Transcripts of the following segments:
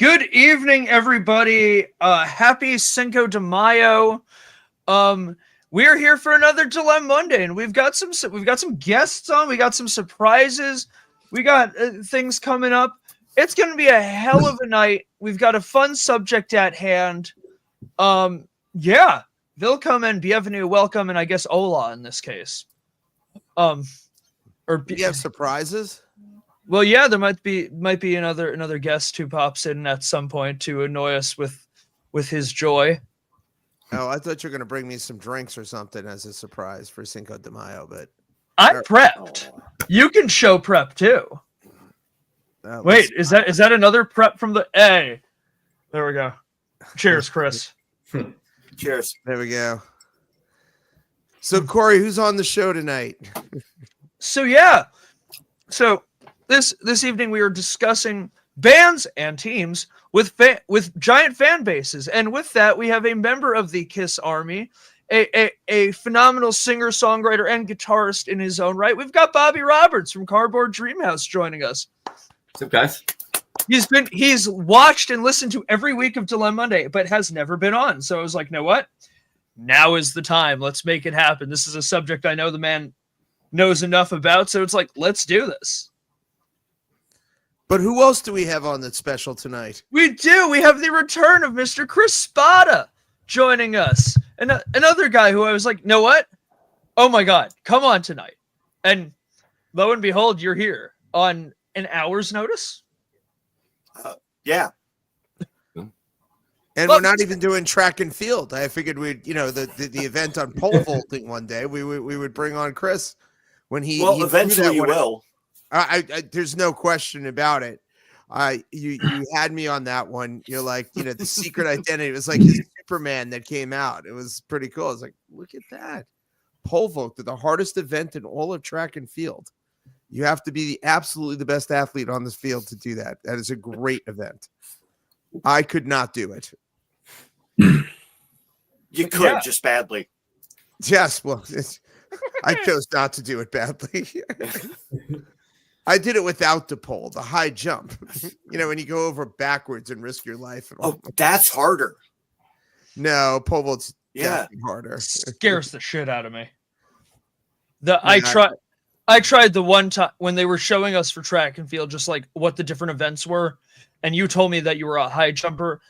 Good evening, everybody. Happy Cinco de Mayo. We're here for another DIlem-Monday, and we've got some guests on. We got some surprises. We got things coming up. It's going to be a hell of a night. We've got a fun subject at hand. Yeah, willkommen, bienvenue, welcome, and I guess hola in this case. Do you have surprises? Well, yeah, there might be another guest who pops in at some point to annoy us with his joy. Oh, I thought you were going to bring me some drinks or something as a surprise for Cinco de Mayo, but I prepped. You can show prep too. Wait, is that another prep from the A? There we go. Cheers, Chris. Cheers. There we go. So, Corey, who's on the show tonight? So this evening we are discussing bands and teams with giant fan bases, and with that we have a member of the Kiss Army, a phenomenal singer, songwriter, and guitarist in his own right. We've got Bobby Roberts from Cardboard Dreamhouse joining us. What's up, guys? He's watched and listened to every week of DIlem-Monday, but has never been on. So I was like, you know what? Now is the time. Let's make it happen. This is a subject I know the man knows enough about, so it's like, let's do this. But who else do we have on that's special tonight? We do. We have the return of Mr. Chris Spada joining us. And another guy who I was like, you know what? Oh my God, come on tonight. And lo and behold, you're here on an hour's notice. Yeah. And we're not even doing track and field. I figured we'd, the event on pole vaulting one day, we would bring on Chris when he. Well, eventually you will. I there's no question about it. You had me on that one. You're like, the secret identity. It was like his Superman that came out. It was pretty cool. I was like, look at that. Pole vault, the hardest event in all of track and field. You have to be absolutely the best athlete on this field to do that. That is a great event. I could not do it. You could, just badly. Yes, well, I chose not to do it badly. I did it without the pole, the high jump. When you go over backwards and risk your life. Oh, that's harder. No, pole vault's definitely harder. Scares the shit out of me. I tried the one time when they were showing us for track and field, just like what the different events were, and you told me that you were a high jumper.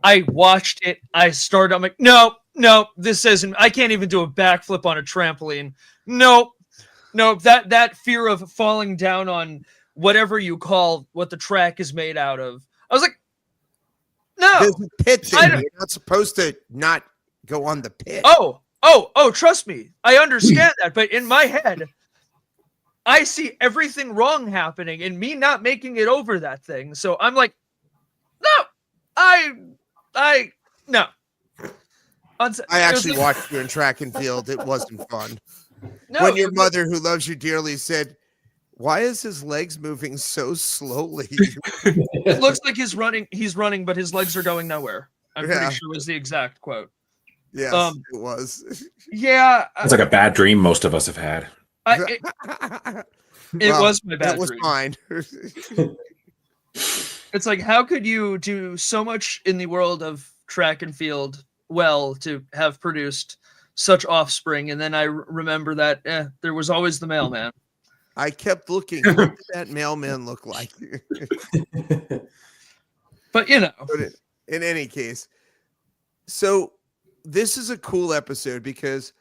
I watched it. I'm like, no, this isn't. I can't even do a backflip on a trampoline. Nope. That fear of falling down on whatever you call what the track is made out of. I was like, no. There's a pit thing. You're not supposed to not go on the pit. Oh, trust me. I understand that. But in my head, I see everything wrong happening and me not making it over that thing. So I'm like, no, no. I actually watched you in track and field. It wasn't fun. No, when your mother, who loves you dearly, said, "Why is his legs moving so slowly?" It looks like he's running, but his legs are going nowhere. I'm pretty sure was the exact quote. Yes, it was. Yeah. It's like a bad dream most of us have had. It was my bad dream. It was mine. It's like, how could you do so much in the world of track and field to have produced such offspring? And then I remember that there was always the mailman. I kept looking. What did that mailman look like? But in any case, so this is a cool episode because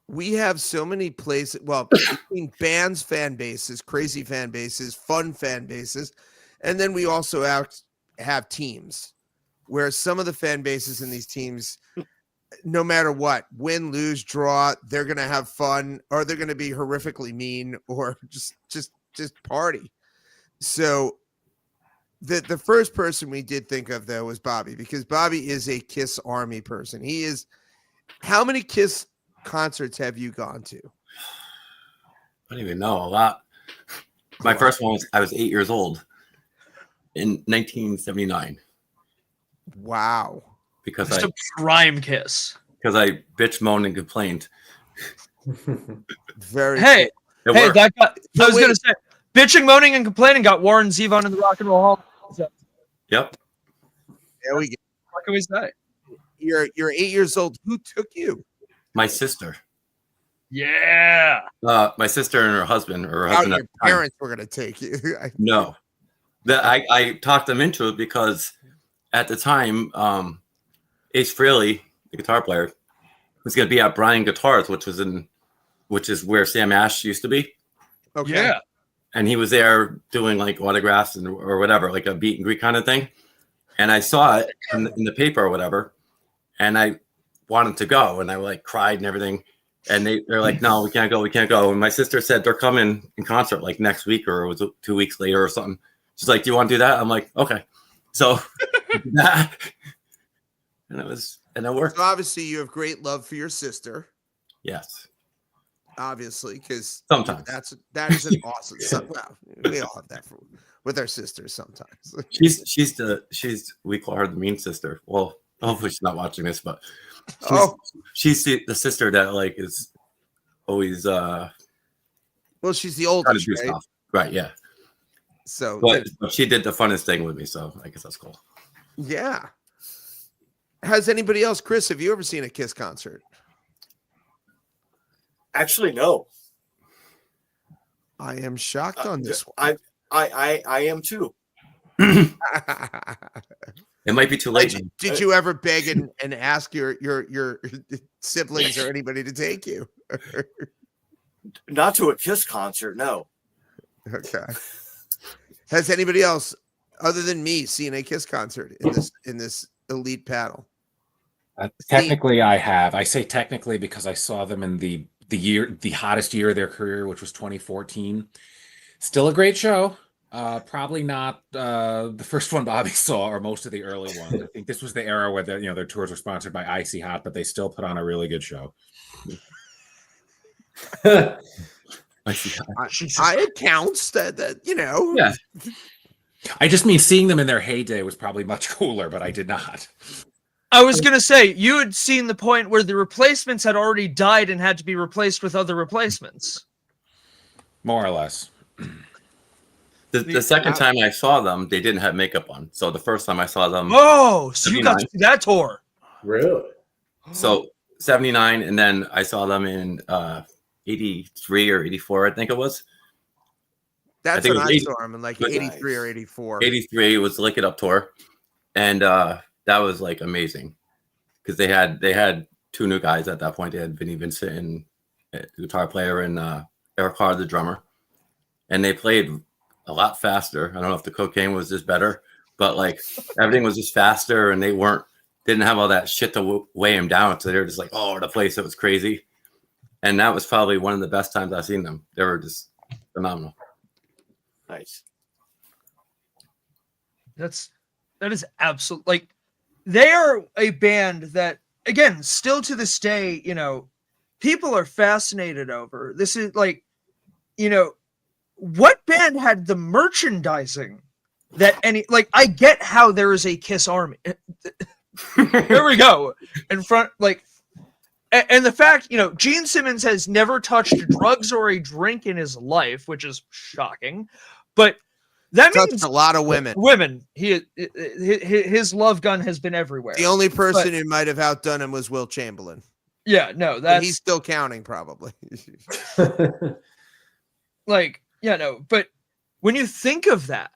we have so many places. Well, between bands, fan bases, crazy fan bases, fun fan bases, and then we also have teams where some of the fan bases in these teams, no matter what, win, lose, draw, they're going to have fun, or they're going to be horrifically mean, or just party. So the first person we did think of, though, was Bobby, because Bobby is a Kiss Army person. He is. How many Kiss concerts have you gone to? I don't even know. A lot. My first one was I was 8 years old in 1979. Wow. Because just a prime Kiss. Because I bitch, moaned, and complained. Very. Hey, It hey, worked. that got. I was gonna say, bitching, moaning, and complaining got Warren Zevon in the Rock and Roll Hall. Yep. There we go. What can we say? You're 8 years old. Who took you? My sister. Yeah. My sister and her husband, or her Out husband. your parents were gonna take you. No, I talked them into it because at the time, Ace Frehley, the guitar player, was going to be at Brian Guitars, which is where Sam Ash used to be. Okay. Yeah. And he was there doing like autographs or whatever, like a meet and greet kind of thing. And I saw it in the paper or whatever, and I wanted to go, and I like cried and everything. And they're like, no, we can't go. And my sister said they're coming in concert like next week, or it was 2 weeks later or something. She's like, do you want to do that? I'm like, okay. So that, and it worked. So obviously you have great love for your sister. Yes. Obviously, because Sometimes. that is an awesome. Well, we all have that with our sisters sometimes. We call her the mean sister. Well, hopefully she's not watching this, but she's the sister that like is always well, she's the trying to oldest, do right? stuff. Right, yeah. So But she did the funnest thing with me, so I guess that's cool. yeah. Has anybody else, Chris? Have you ever seen a Kiss concert? Actually, no. I am shocked on this one. I am too. It might be too late. Did you ever beg and ask your siblings or anybody to take you? Not to a Kiss concert, no. Okay. Has anybody else, other than me, seen a Kiss concert in this elite panel? Technically, I have. I say technically because I saw them in the hottest year of their career, which was 2014. Still a great show. Probably not the first one Bobby saw, or most of the early ones. I think this was the era where their tours were sponsored by Icy Hot, but they still put on a really good show. It counts that Yeah. I just mean seeing them in their heyday was probably much cooler, but I did not. I was going to say, you had seen the point where the replacements had already died and had to be replaced with other replacements. More or less. The second time I saw them, they didn't have makeup on. So the first time I saw them, oh, so you got to see that tour. Really? So 79, and then I saw them in 83 or 84, I think it was. That's when I saw them in like 83 or 84. 83 was the Lick It Up tour, and that was like amazing because they had two new guys at that point. They had Vinny Vincent and the guitar player and Eric Carr, the drummer, and they played a lot faster. I don't know if the cocaine was just better, but like everything was just faster, and they didn't have all that shit to weigh them down. So they were just like all over the place. It was crazy, and that was probably one of the best times I've seen them. They were just phenomenal. Nice. That is absolute. Like, they are a band that, again, still to this day, people are fascinated over. This is like, what band had the merchandising that I get how there is a Kiss army. There we go. In front, and the fact, Gene Simmons has never touched drugs or a drink in his life, which is shocking, but that means a lot of women. His love gun has been everywhere. The only person who might have outdone him was Will Chamberlain. Yeah, no, he's still counting probably. But when you think of that,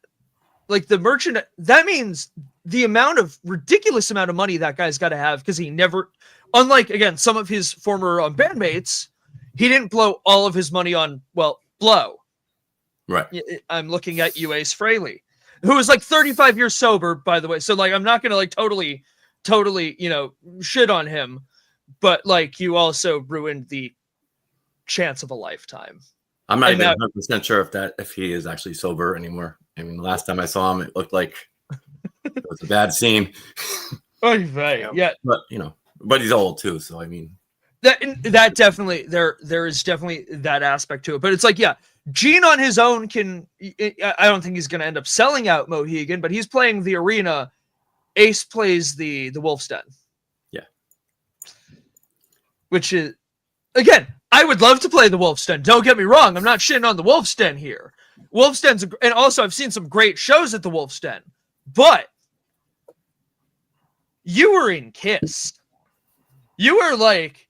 like the merchant, that means the ridiculous amount of money that guy's got to have, because he never, unlike again some of his former bandmates, he didn't blow all of his money on blow. Right. I'm looking at you, Ace Frehley, who is like 35 years sober, by the way. So I'm not gonna totally, shit on him, but you also ruined the chance of a lifetime. I'm not even 100% sure if he is actually sober anymore. I mean, the last time I saw him, it looked like it was a bad scene. Oh, right. Yeah. But he's old too. So, I mean, that definitely, there is definitely that aspect to it, but it's Gene on his own I don't think he's going to end up selling out Mohegan, but he's playing the arena. Ace plays the Wolf's Den. Yeah. Which is, again, I would love to play the Wolf's Den. Don't get me wrong. I'm not shitting on the Wolf's Den here. Wolf's Den's, and also I've seen some great shows at the Wolf's Den, but you were in Kiss. You were like,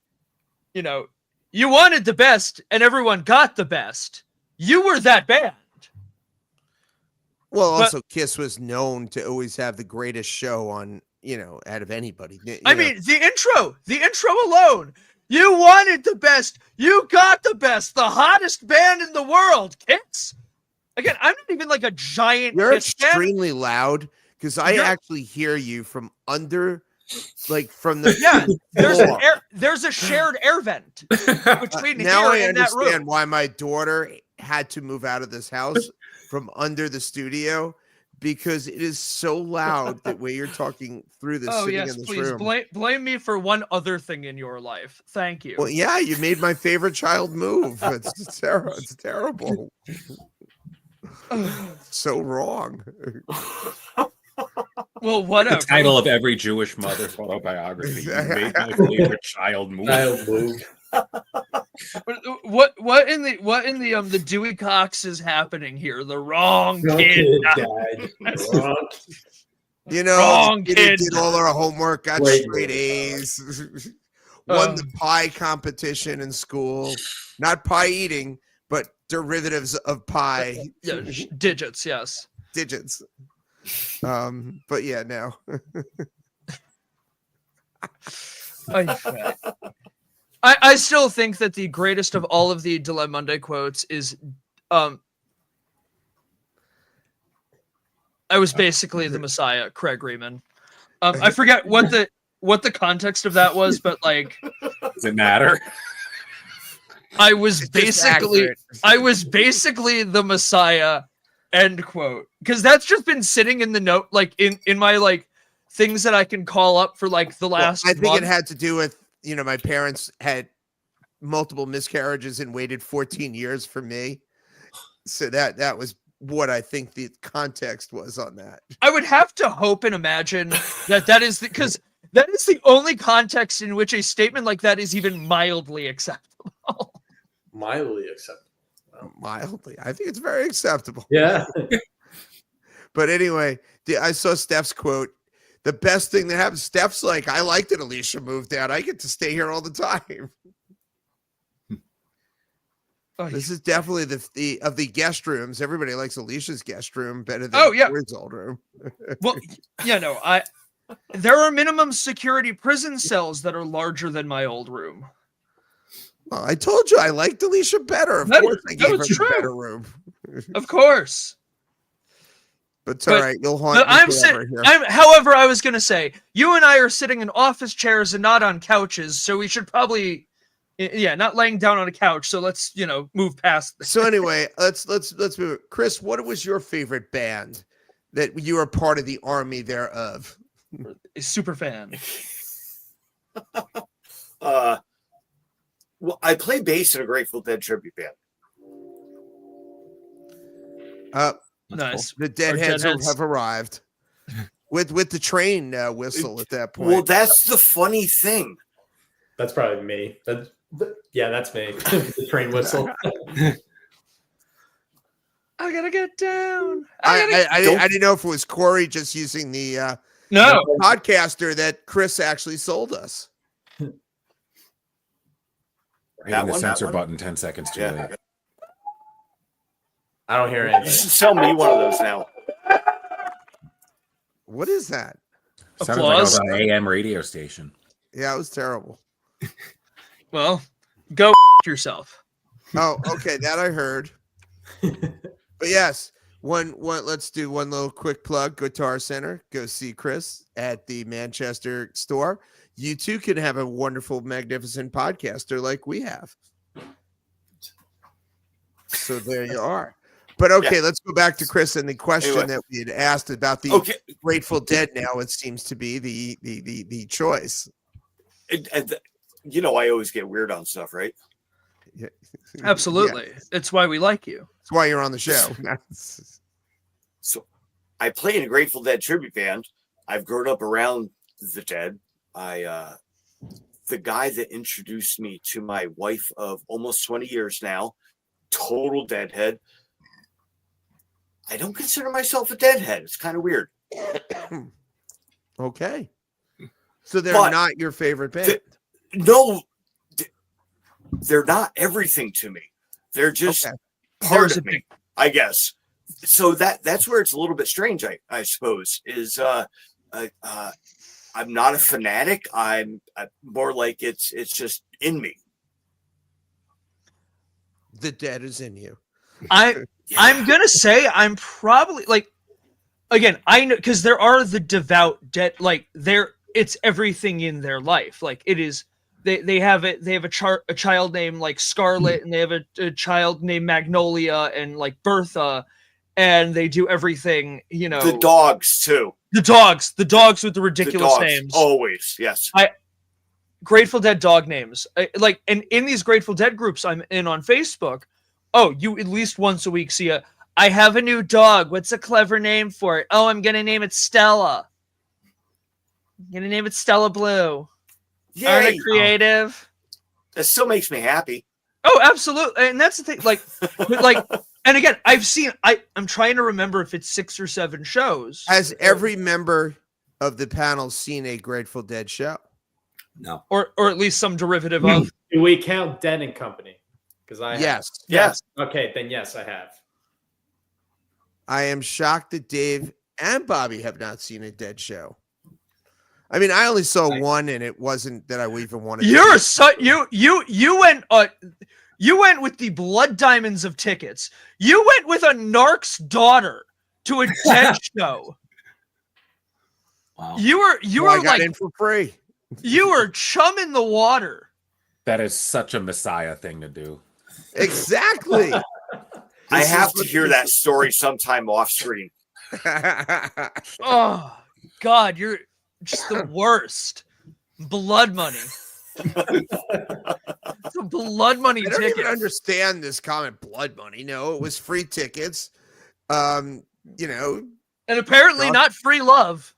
you know, you wanted the best and everyone got the best. You were that band. Well, But- also Kiss was known to always have the greatest show on, out of anybody. I mean, the intro alone. You wanted the best. You got the best. The hottest band in the world, Kiss. Again, I'm not even like a giant you're Kiss fan. extremely loud because I You're- actually hear you from under, like from the. Yeah, floor. there's a shared air vent between Now I here and that room. understand why my daughter had to move out of this house from under the studio, because it is so loud that way you're talking through this. Oh sitting yes, in this please room. blame me for one other thing in your life. Thank you. Well, yeah, you made my favorite child move. It's terrible. It's terrible. So wrong. Well, whatever. The title of every Jewish mother's autobiography. You made my favorite child movie. Child move. What in the Dewey Cox is happening here? The wrong kid. Dad. Wrong. Wrong the kid. did all our homework, got Great straight A's, won the pie competition in school. Not pie eating, but derivatives of pie. Yeah, digits. Yes. Digits. But yeah, no. I still think that the greatest of all of the DIlem-Monday quotes is I was basically the Messiah, Craig Reman. I forget what the context of that was, but like Does it matter? I was It's just basically accurate. the Messiah, end quote. Because that's just been sitting in the note, like in my like things that I can call up for like the last I think month. it had to do with, my parents had multiple miscarriages and waited 14 years for me. So that was what I think the context was on that. I would have to hope and imagine that is because that is the only context in which a statement like that is even mildly acceptable. Mildly acceptable. Mildly. I think it's very acceptable. Yeah. But anyway, I saw Steph's quote. The best thing that happened, Steph's like, I like that Alicia moved out. I get to stay here all the time. This is definitely the of the guest rooms. Everybody likes Alicia's guest room better than Corey's old room. Well, there are minimum security prison cells that are larger than my old room. Well, I told you I liked Alicia better. Of course, I gave her the better room. Of course. But it's all right. You'll haunt me forever here. However, I was going to say, you and I are sitting in office chairs and not on couches, so we should probably, not laying down on a couch. So let's, move past this. So anyway, let's move it. Chris, what was your favorite band that you were part of the army thereof? A super fan. Well, I play bass in a Grateful Dead tribute band. Nice. The Deadheads have arrived with the train whistle at that point. Well, that's the funny thing. That's probably me. That's me. The train whistle. I gotta get down. I didn't know if it was Corey just using the No podcaster that Chris actually sold us. Hitting the censor button 10 seconds too late. I don't hear You anything. should sell me one of those now. What is that? Sounded like I was on an AM radio station. Yeah, it was terrible. Well, go yourself. Oh, okay, that I heard. But yes, let's do one little quick plug. Guitar Center. Go see Chris at the Manchester store. You too can have a wonderful, magnificent podcaster like we have. So there you are. But okay, let's go back to Chris and the question that we had asked about the Grateful Dead. Now it seems to be the choice. I always get weird on stuff, right? Yeah. Absolutely. Yes. It's why we like you. That's why you're on the show. So I play in a Grateful Dead tribute band. I've grown up around the Dead. The guy that introduced me to my wife of almost 20 years now, total Deadhead. I don't consider myself a Deadhead. It's kind of weird. Okay. So they're But not your favorite band. No, they're not everything to me. They're just part There's of a me, big- I guess. So that's where it's a little bit strange, I suppose, is I'm not a fanatic. I'm more like it's just in me. The Dead is in you. I'm gonna say I'm probably like, again, I know because there are the devout dead, like it's everything in their life. Like it is, they have a child named like Scarlet, and they have a child named Magnolia and like Bertha, and they do everything. The dogs too. The dogs with the ridiculous The dogs, names. always, yes. Grateful Dead dog names. And in these Grateful Dead groups I'm in on Facebook, you at least once a week see I have a new dog. What's a clever name for it? Oh, I'm going to name it Stella. I'm going to name it Stella Blue. Yay! Aren't it creative? That still makes me happy. Oh, absolutely. And that's the thing. And again, I'm trying to remember if it's 6 or 7 shows. Has every member of the panel seen a Grateful Dead show? No. Or at least some derivative of. Do we count Dead and Company? Because I Yes. Yes. Okay, then yes, I have. I am shocked that Dave and Bobby have not seen a Dead show. I mean, I only saw one, and it wasn't that I even wanted. You went with the blood diamonds of tickets. You went with a narc's daughter to a Dead show. Wow. You were got in for free. You were chumming the water. That is such a Messiah thing to do. Exactly. I have to hear that story sometime off screen. Oh God, you're just the worst. Blood money. It's a blood money I don't ticket. even understand this comment. Blood money. No, it was free tickets. You know, And apparently not free love.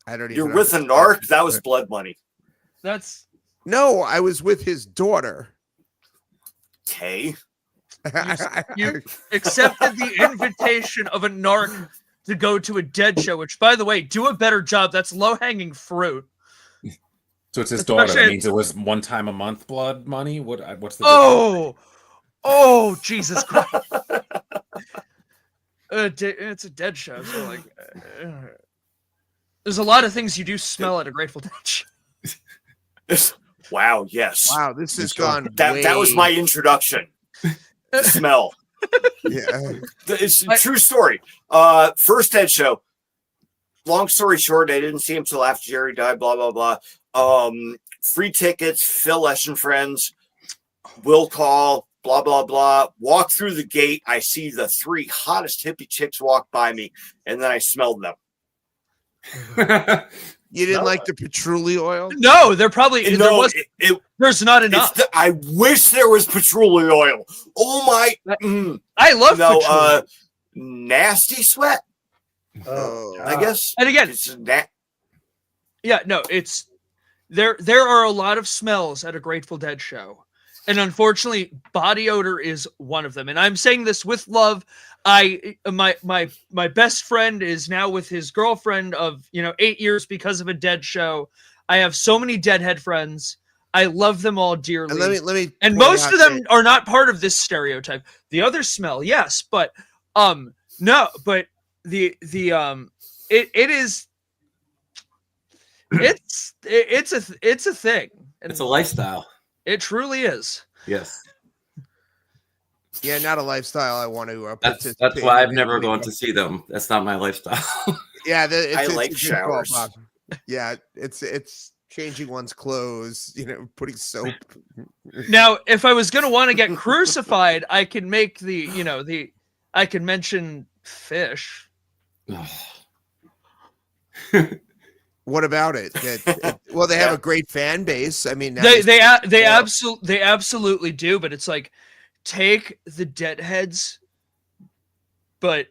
I don't even. You're with a understand. narc. That was blood money. That's No, I was with his daughter. Okay. you accepted the invitation of a narc to go to a Dead show, which, by the way, do a better job. That's low-hanging fruit. So it's his daughter. That Especially- means it was one time a month blood money. What's the Oh, Jesus Christ! It's a Dead show, so like, there's a lot of things you do smell at a Grateful Dead show. Wow. Yes. Wow, this has gone. That was my introduction. The smell. Yeah. It's a true story. First Dead show. Long story short, I didn't see him till after Jerry died. Blah blah blah. Free tickets. Phil Lesh and friends. Will call. Blah blah blah. Walk through the gate. I see the 3 hottest hippie chicks walk by me, and then I smelled them. You didn't like the patchouli oil? No, there probably No, there's not enough. I wish there was patchouli oil. Oh my! I love No, patchouli. nasty sweat. Oh, I guess. And again, It's yeah, no, it's there are a lot of smells at a Grateful Dead show. And unfortunately, body odor is one of them. And I'm saying this with love. My best friend is now with his girlfriend of 8 years because of a Dead show. I have so many Deadhead friends. I love them all dearly. and let me. And point most out of them that- are not part of this stereotype. The other smell, yes, but no, but it is it's a thing. And It's a lifestyle. it truly is. Yes. Yeah, not a lifestyle I want to That's participate why in. I've never gone to see them. That's not my lifestyle. Yeah, I like it's a good call, showers. Bob. Yeah, it's changing one's clothes, putting soap. Now, if I was gonna want to get crucified, I can make I can mention fish. What about it? Well, they have a great fan base. I mean, They absolutely do, but it's like take the Deadheads, but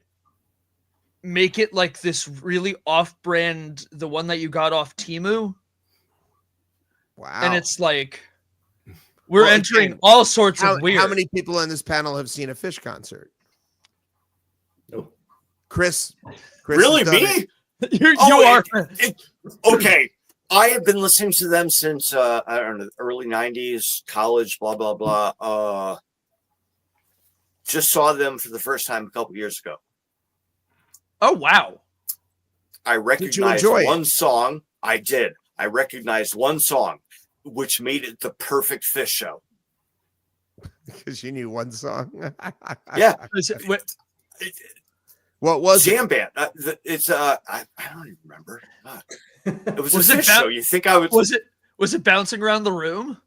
make it like this really off-brand, the one that you got off Temu, wow. and it's like we're Well, entering again, all sorts of weird. How many people on this panel have seen a Fish concert? Nope. Chris really has done me. You Oh, are. Okay. I have been listening to them since I don't know, early 90s, college, blah blah blah. Just saw them for the first time a couple years ago. Oh wow. I recognized enjoy it? one song. I did. I recognized one song, which made it the perfect Fish show. Because you knew one song. Yeah. What was Jam it? band. It's I don't even remember. It was Was a it Fish that- show. You think I would? Was it bouncing around the room?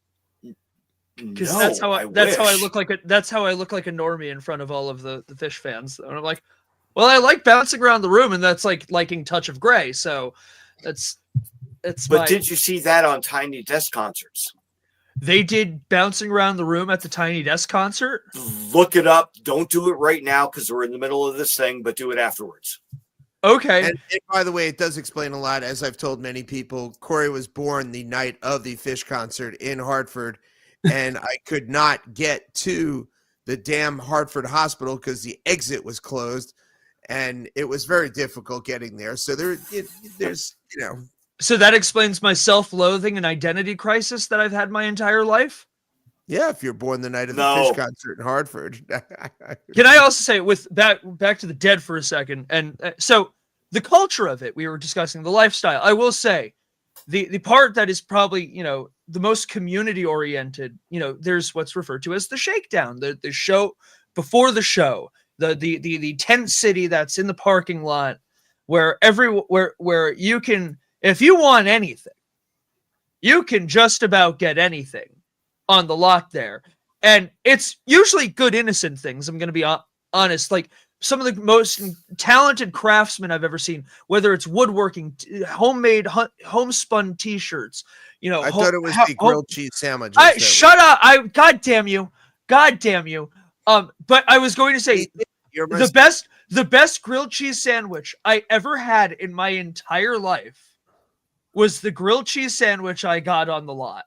Because No, that's how I wish. look like a normie in front of all of the Fish fans. And I'm like, well, I like bouncing around the room, and that's like liking Touch of Grey. So it's But did you see that on Tiny Desk concerts? They did bouncing around the room at the Tiny Desk concert. Look it up. Don't do it right now because we're in the middle of this thing, but do it afterwards. Okay. And by the way, it does explain a lot. As I've told many people, Corey was born the night of the Fish concert in Hartford, and I could not get to the damn Hartford hospital because the exit was closed, and it was very difficult getting there. So there's So that explains my self-loathing and identity crisis that I've had my entire life. yeah, if you're born the night of the No. Fish concert in Hartford. Can I also say, with back to the Dead for a second, and so the culture of it, we were discussing the lifestyle. I will say, the part that is probably the most community oriented. There's what's referred to as the shakedown, the show before the show, the tent city that's in the parking lot, where where you can, if you want anything, you can just about get anything on the lot there. And it's usually good, innocent things. I'm going to be honest. Like some of the most talented craftsmen I've ever seen, whether it's woodworking, homemade, homespun T-shirts. I thought it was the grilled cheese sandwich. Shut up! God damn you! God damn you! But I was going to say the best grilled cheese sandwich I ever had in my entire life was the grilled cheese sandwich I got on the lot.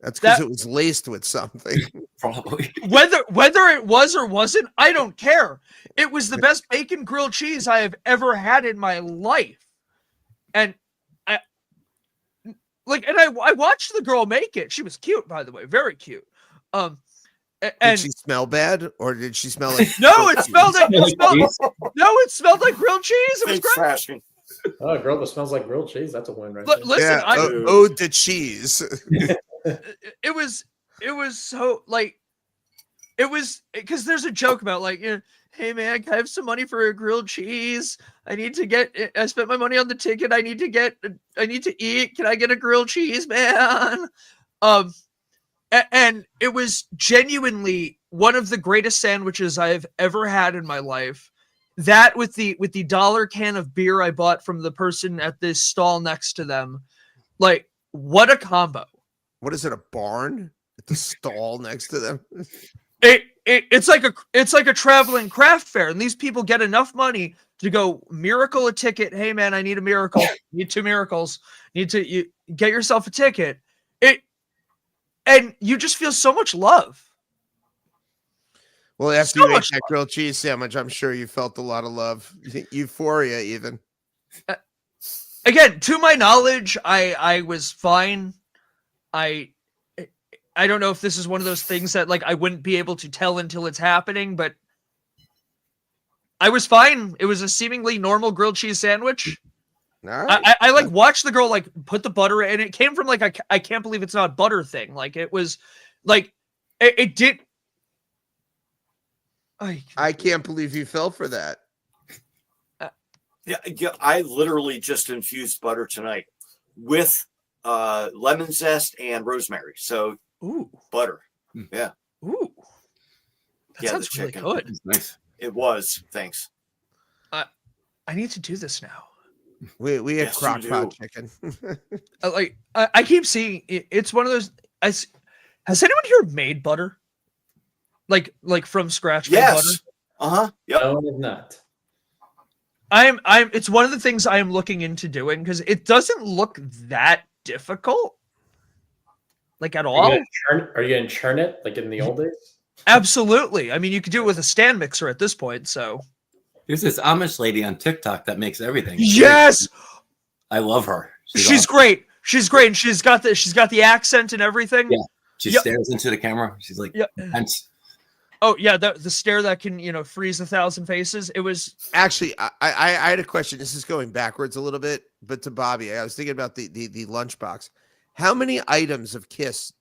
That's because it was laced with something. Probably. Whether it was or wasn't, I don't care. It was the best bacon grilled cheese I have ever had in my life. And I watched the girl make it. She was cute, by the way, very cute. Did she smell bad, or did she smell like? No, it smelled like grilled cheese. It was Thanks for great. asking. Oh, a girl that smells like grilled cheese. That's a win, right? Listen, Yeah, ode to cheese. It was so like, it was because there's a joke about like, hey man, can I have some money for a grilled cheese? I spent my money on the ticket. I need to eat. Can I get a grilled cheese, man? And it was genuinely one of the greatest sandwiches I have ever had in my life. That with the $1 can of beer I bought from the person at this stall next to them. Like, what a combo. What is it? A barn at the stall next to them? It's like a traveling craft fair, and these people get enough money to go miracle a ticket. Hey man, I need a miracle. Need 2 miracles. You get yourself a ticket. And you just feel so much love. Well, after So you ate much that grilled cheese sandwich, I'm sure you felt a lot of love, euphoria, even. Again, to my knowledge, I was fine. I don't know if this is one of those things that like I wouldn't be able to tell until it's happening, but I was fine. It was a seemingly normal grilled cheese sandwich. All right. I like watched the girl like put the butter in. It came from like I can't believe it's not butter thing. Like it was like it did. I can't believe you fell for that. Yeah, I literally just infused butter tonight with lemon zest and rosemary. So Ooh, butter. Yeah. ooh, that Yeah, sounds the really chicken. good. It's nice. It was. Thanks. I need to do this now. We have Yes, you crock pot do. chicken. I keep seeing it's one of those. Has anyone here made butter? Like from scratch? Made butter? Yes. Uh-huh. Yep. No, it is not. It's one of the things I am looking into doing because it doesn't look that difficult. Like at all. Are you gonna churn it like in the old days? Absolutely. I mean, you could do it with a stand mixer at this point. So There's this Amish lady on TikTok that makes everything. Yes, I love her. she's awesome. great. She's great, and she's got the accent and everything. Yeah. She Yep. stares into the camera. She's like, Yep. intense. Oh yeah, the stare that can freeze 1,000 faces. It was Actually, I had a question. This is going backwards a little bit, but to Bobby, I was thinking about the lunchbox. How many items of Kiss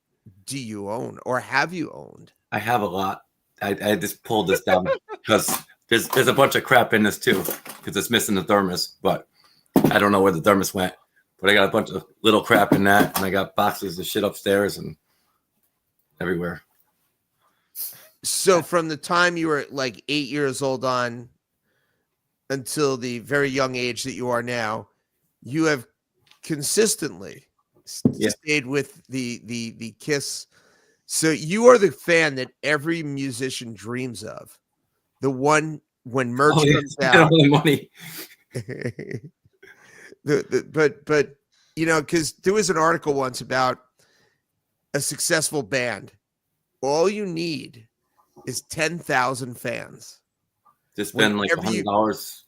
do you own or have you owned? I have a lot. I just pulled this down because there's a bunch of crap in this too because it's missing the thermos, but I don't know where the thermos went. But I got a bunch of little crap in that, and I got boxes of shit upstairs and everywhere. So from the time you were like 8 years old on until the very young age that you are now, you have consistently stayed with the Kiss. So you are the fan that every musician dreams of. The one when merch comes out. The money. But because there was an article once about a successful band. All you need is 10,000 fans. Just spend like $100.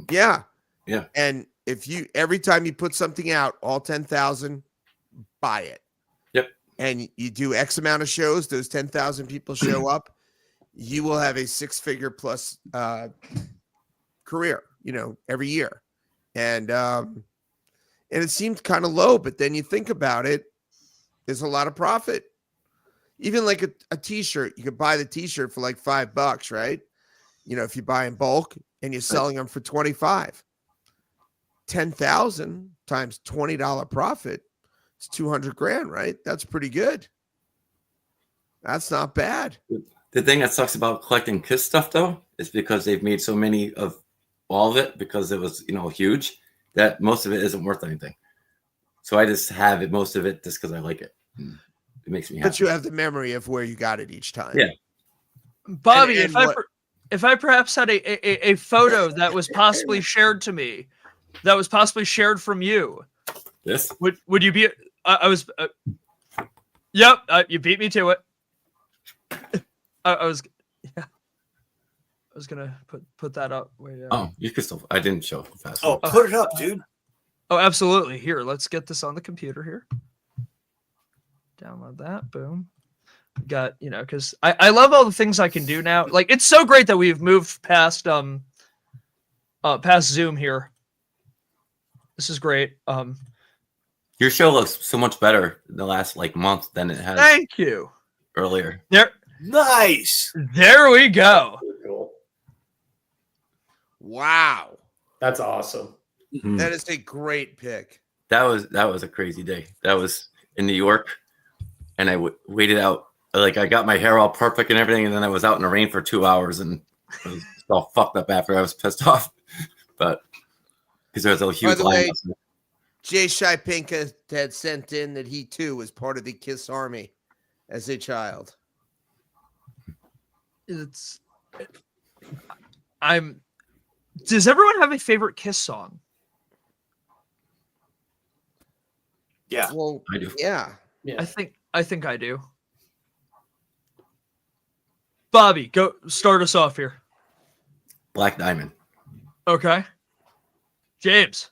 Yeah. Yeah. And if every time you put something out, all 10,000 buy it. Yep. And you do X amount of shows, those 10,000 people show up, you will have a 6-figure plus career, every year. And it seemed kind of low, but then you think about it, there's a lot of profit. Even like a t-shirt, you could buy the t-shirt for like $5, right? If you buy in bulk and you're selling them for 25, 10,000 times $20 profit, it's 200 grand, right? That's pretty good. That's not bad. The thing that sucks about collecting Kiss stuff though, is because they've made so many of all of it because it was, huge, that most of it isn't worth anything. So I just have it, most of it, just because I like it. It makes me happy. But you have the memory of where you got it each time. Yeah. Bobby. If I perhaps had a photo that was possibly shared to me, that was possibly shared from you, This would you be? I was. Yep, you beat me to it. I was. Yeah. I was gonna put that up. Wait, Oh, you can still. I didn't show fast. Oh, put it up, dude. Oh, absolutely. Here, let's get this on the computer here. Download that. Boom. Got, because I love all the things I can do now. Like, it's so great that we've moved past Zoom here. This is great. Your show looks so much better the last month than it has. Thank you. Earlier. Nice. There we go. Cool. Wow. That's awesome. Mm-hmm. That is a great pick. That was a crazy day. That was in New York, and I waited out. I got my hair all perfect and everything, and then I was out in the rain for 2 hours, and I was all fucked up after. I was pissed off, but because there was a huge line. Jay Shipinka had sent in that he too was part of the Kiss Army as a child. Does everyone have a favorite Kiss song? Yeah. Well, I do. Yeah. I think I do. Bobby, go start us off here. Black Diamond. Okay. James.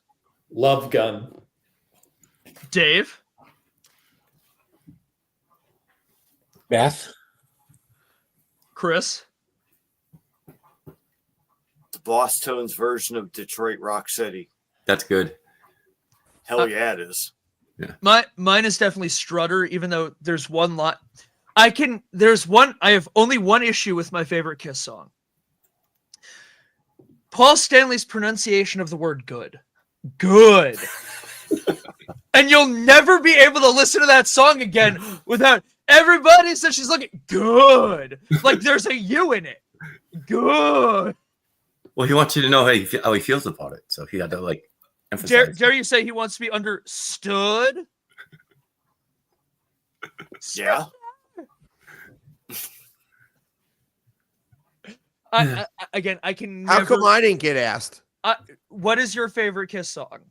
Love Gun. Dave. Beth. Chris. The Boss Tones version of Detroit Rock City. That's good. Hell yeah, it is. Yeah. Mine is definitely Strutter, even though there's one lot. I have only one issue with my favorite Kiss song. Paul Stanley's pronunciation of the word good. Good. And you'll never be able to listen to that song again without everybody says she's looking good. Like there's a U in it. Good. Well, he wants you to know how he feels about it. So he had to emphasize. Dare you say he wants to be understood? Yeah. I can How never... come I didn't get asked? What is your favorite Kiss song?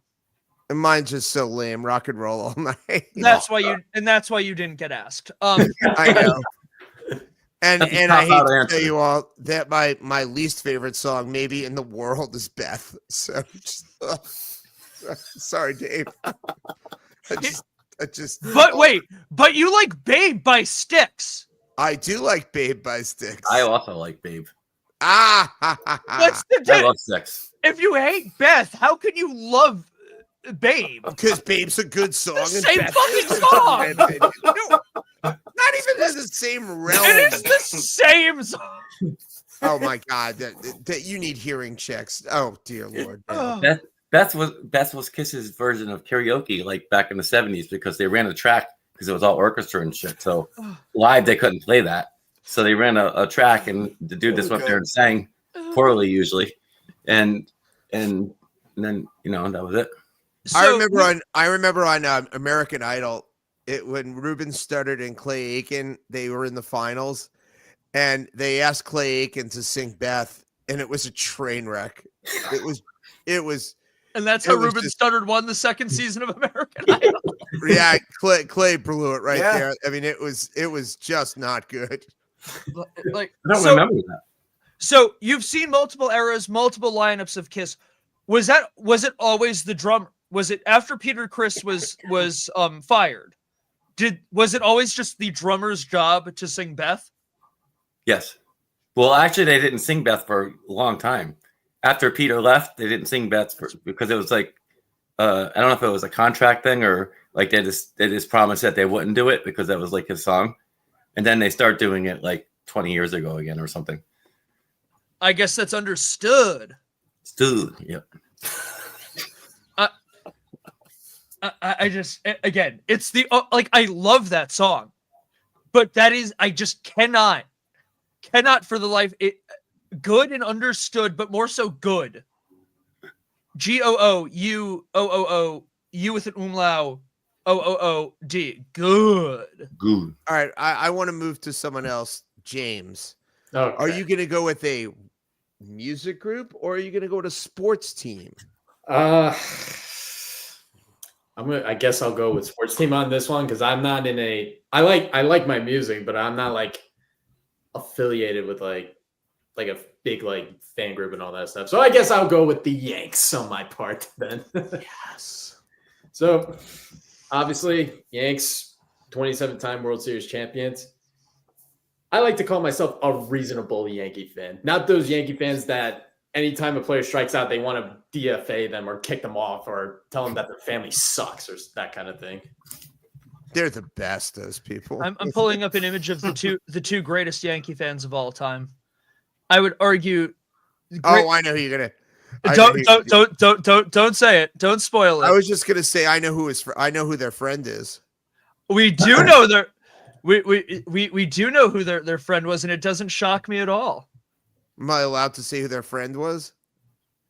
And mine's just so lame. Rock and roll all night. That's why you didn't get asked. I know. And That's a and I hate cop-out to answer. tell you all that my least favorite song maybe in the world is Beth. So sorry, Dave. I just But wait, but you like Babe by Styx. I do like Babe by Styx. I also like Babe. What's the I difference? love Six. If you hate Beth, how can you love Babe? Because Babe's a good song. The and same Beth fucking is song! No, not even in the same realm. It is the same song. Oh my God, that you need hearing checks. Oh dear Lord. No. Beth was Kiss's version of karaoke, like back in the 70s, because they ran a track because it was all orchestra and shit. So live they couldn't play that. So they ran a track, and the dude just went there and sang poorly usually, and then that was it. So, I remember on American Idol, when Ruben Studdard and Clay Aiken, they were in the finals, and they asked Clay Aiken to sing Beth, and it was a train wreck. It was. And that's how Ruben Studdard won the second season of American Idol. Yeah, Clay blew it right Yeah. there. I mean, it was just not good. Like, I don't remember that. So you've seen multiple eras, multiple lineups of Kiss. Was it always the drummer? Was it after Peter Criss was fired? Was it always just the drummer's job to sing Beth? Yes. Well, actually, they didn't sing Beth for a long time. After Peter left, they didn't sing Beth because it was like I don't know if it was a contract thing or like they just promised that they wouldn't do it because that was like his song, and then they start doing it like 20 years ago again or something. I guess that's understood. Dude, yep. I just again, it's the like I love that song, but that is I just cannot for the life it good and understood, but more so good. GOOUOOO U with an umlaut OOOD good. Good. All right, I want to move to someone else. James, Okay. are you going to go with a music group or are you going to go with a sports team? I guess I'll go with sports team on this one because I'm not in a. I like my music, but I'm not like affiliated with like a big like fan group and all that stuff. So I guess I'll go with the Yanks on my part then. Yes. So obviously, Yanks, 27-time World Series champions. I like to call myself a reasonable Yankee fan, not those Yankee fans that anytime a player strikes out, they want to DFA them or kick them off or tell them that their family sucks or that kind of thing. They're the best, those people. I'm pulling up an image of the two greatest Yankee fans of all time. I would argue. Oh, I know who you're gonna. Don't say it. Don't spoil it. I was just gonna say I know who their friend is. We do know we do know who their friend was, and it doesn't shock me at all. Am I allowed to say who their friend was?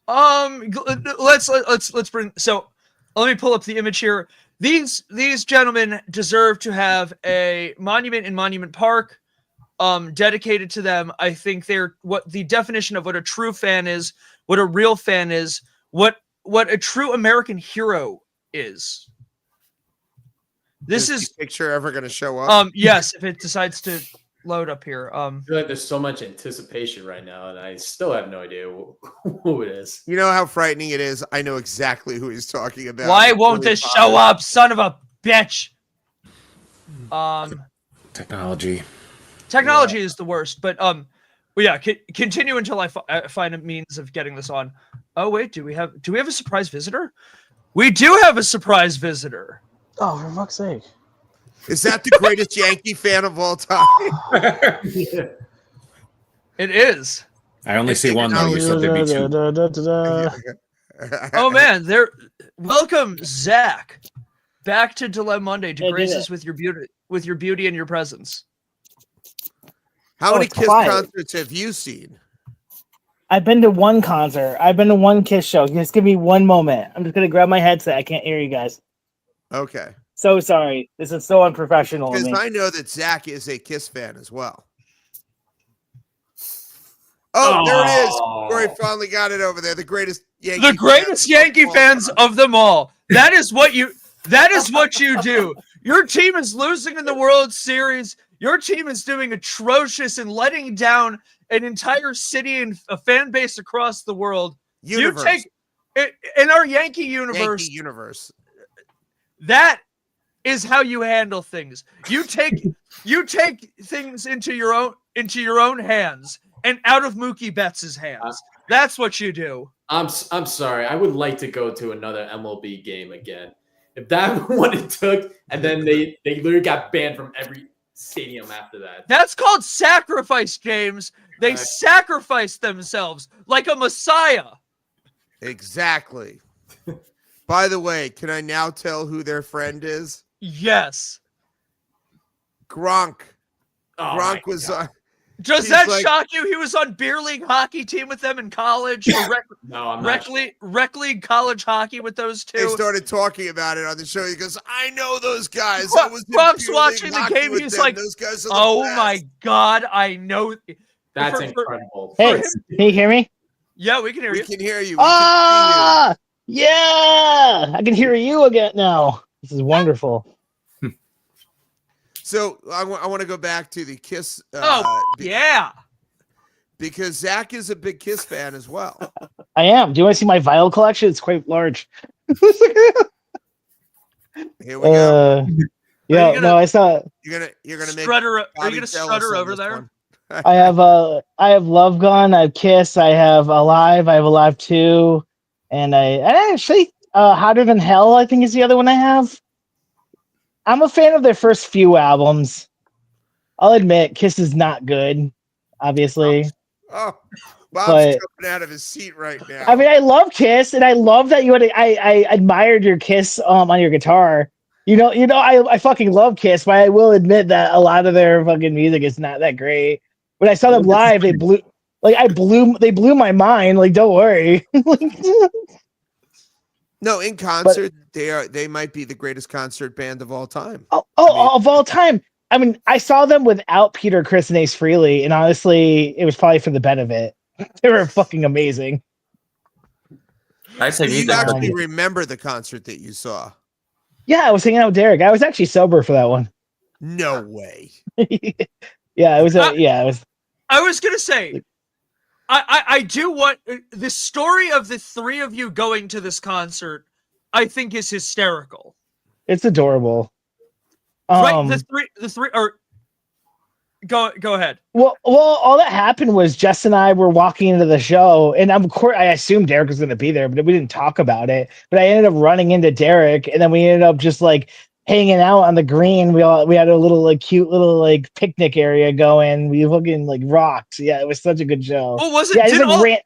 Let's bring. So, let me pull up the image here. These gentlemen deserve to have a monument in Monument Park, dedicated to them. I think they're what the definition of what a true fan is, what a real fan is, what a true American hero is. This Is is the picture ever going to show up? yes, if it decides to load up here. I feel like there's so much anticipation right now, and I still have no idea who it is. You know how frightening it is. I know exactly who he's talking about. Why won't this show up, son of a bitch? Technology. Technology is the worst, but yeah, continue until I find a means of getting this on. Oh wait, do we have a surprise visitor? We do have a surprise visitor. Oh, for fuck's sake! Is that the greatest Yankee fan of all time? It is. I only see one though. You said there'd be two. Oh man, welcome Zach back to DIlem-Monday to I grace did us with your beauty and your presence. How many it's Kiss quiet. concerts have you seen? I've been to one concert. I've been to one Kiss show. Just give me one moment. I'm just gonna grab my headset. I can't hear you guys. Okay. So sorry. This is so unprofessional of Because me. I know that Zach is a Kiss fan as well. Oh, there it is. Corey finally got it over there. The greatest Yankee The greatest Yankee fans of them all. That is what you do. Your team is losing in the World Series. Your team is doing atrocious and letting down an entire city and a fan base across the world. Universe. You take it in our Yankee universe. Yankee universe. That is how you handle things. You take things into your own hands and out of Mookie Betts' hands. That's what you do. I'm sorry. I would like to go to another MLB game again. If that what it took, and then they literally got banned from every stadium after that. That's called sacrifice, James. They sacrificed themselves like a messiah. Exactly. By the way, can I now tell who their friend is? Yes. Gronk. Oh Gronk was on. Does He's that like- shock you? He was on beer league hockey team with them in college. Or No, I'm not. rec league college hockey with those They two. started talking about it on the show. He goes, "I know those guys. I was in Gronk's beer watching league the hockey game. with He's them. like, those guys are the oh best." my God, I know. That's for- incredible. Hey, him- can you hear me? Yeah, we can hear We you. can hear you. We Ah, yeah, I can hear you again now. This is wonderful. can see you. So I want to go back to the Kiss. Yeah. Because Zach is a big Kiss fan as well. I am. Do you want to see my vial collection? It's quite large. Here we go. Yeah, gonna- no, I saw. You're gonna make Strutter, are Bobby you gonna jealous strutter on over this there? one. I have Love Gun, I have Kiss, I have Alive, I have Alive 2, and I actually Hotter Than Hell, I think is the other one I have. I'm a fan of their first few albums. I'll admit Kiss is not good, obviously. Oh, Bob's But- jumping out of his seat right now. I mean, I love Kiss, and I love that I admired your Kiss on your guitar. I fucking love Kiss, but I will admit that a lot of their fucking music is not that great. When I saw them live, they blew my mind. Like, don't worry. No, in concert, they might be the greatest concert band of all time. Of all time. I mean, I saw them without Peter, Chris, and Ace Frehley, and honestly, it was probably for the benefit. They were fucking amazing. I'd say You music. actually remember the concert that you saw? Yeah, I was hanging out with Derek. I was actually sober for that one. No way. Yeah, it was. It was. I was gonna say, I do want the story of the three of you going to this concert. I think is hysterical. It's adorable. Right, the three, or go ahead. Well, all that happened was Jess and I were walking into the show, and of course, I assumed Derek was going to be there, but we didn't talk about it. But I ended up running into Derek, and then we ended up just like hanging out on the green. We had a little cute little picnic area going. We fucking rocked. Yeah, it was such a good show. Well, was it? Yeah, I did just, all, ran.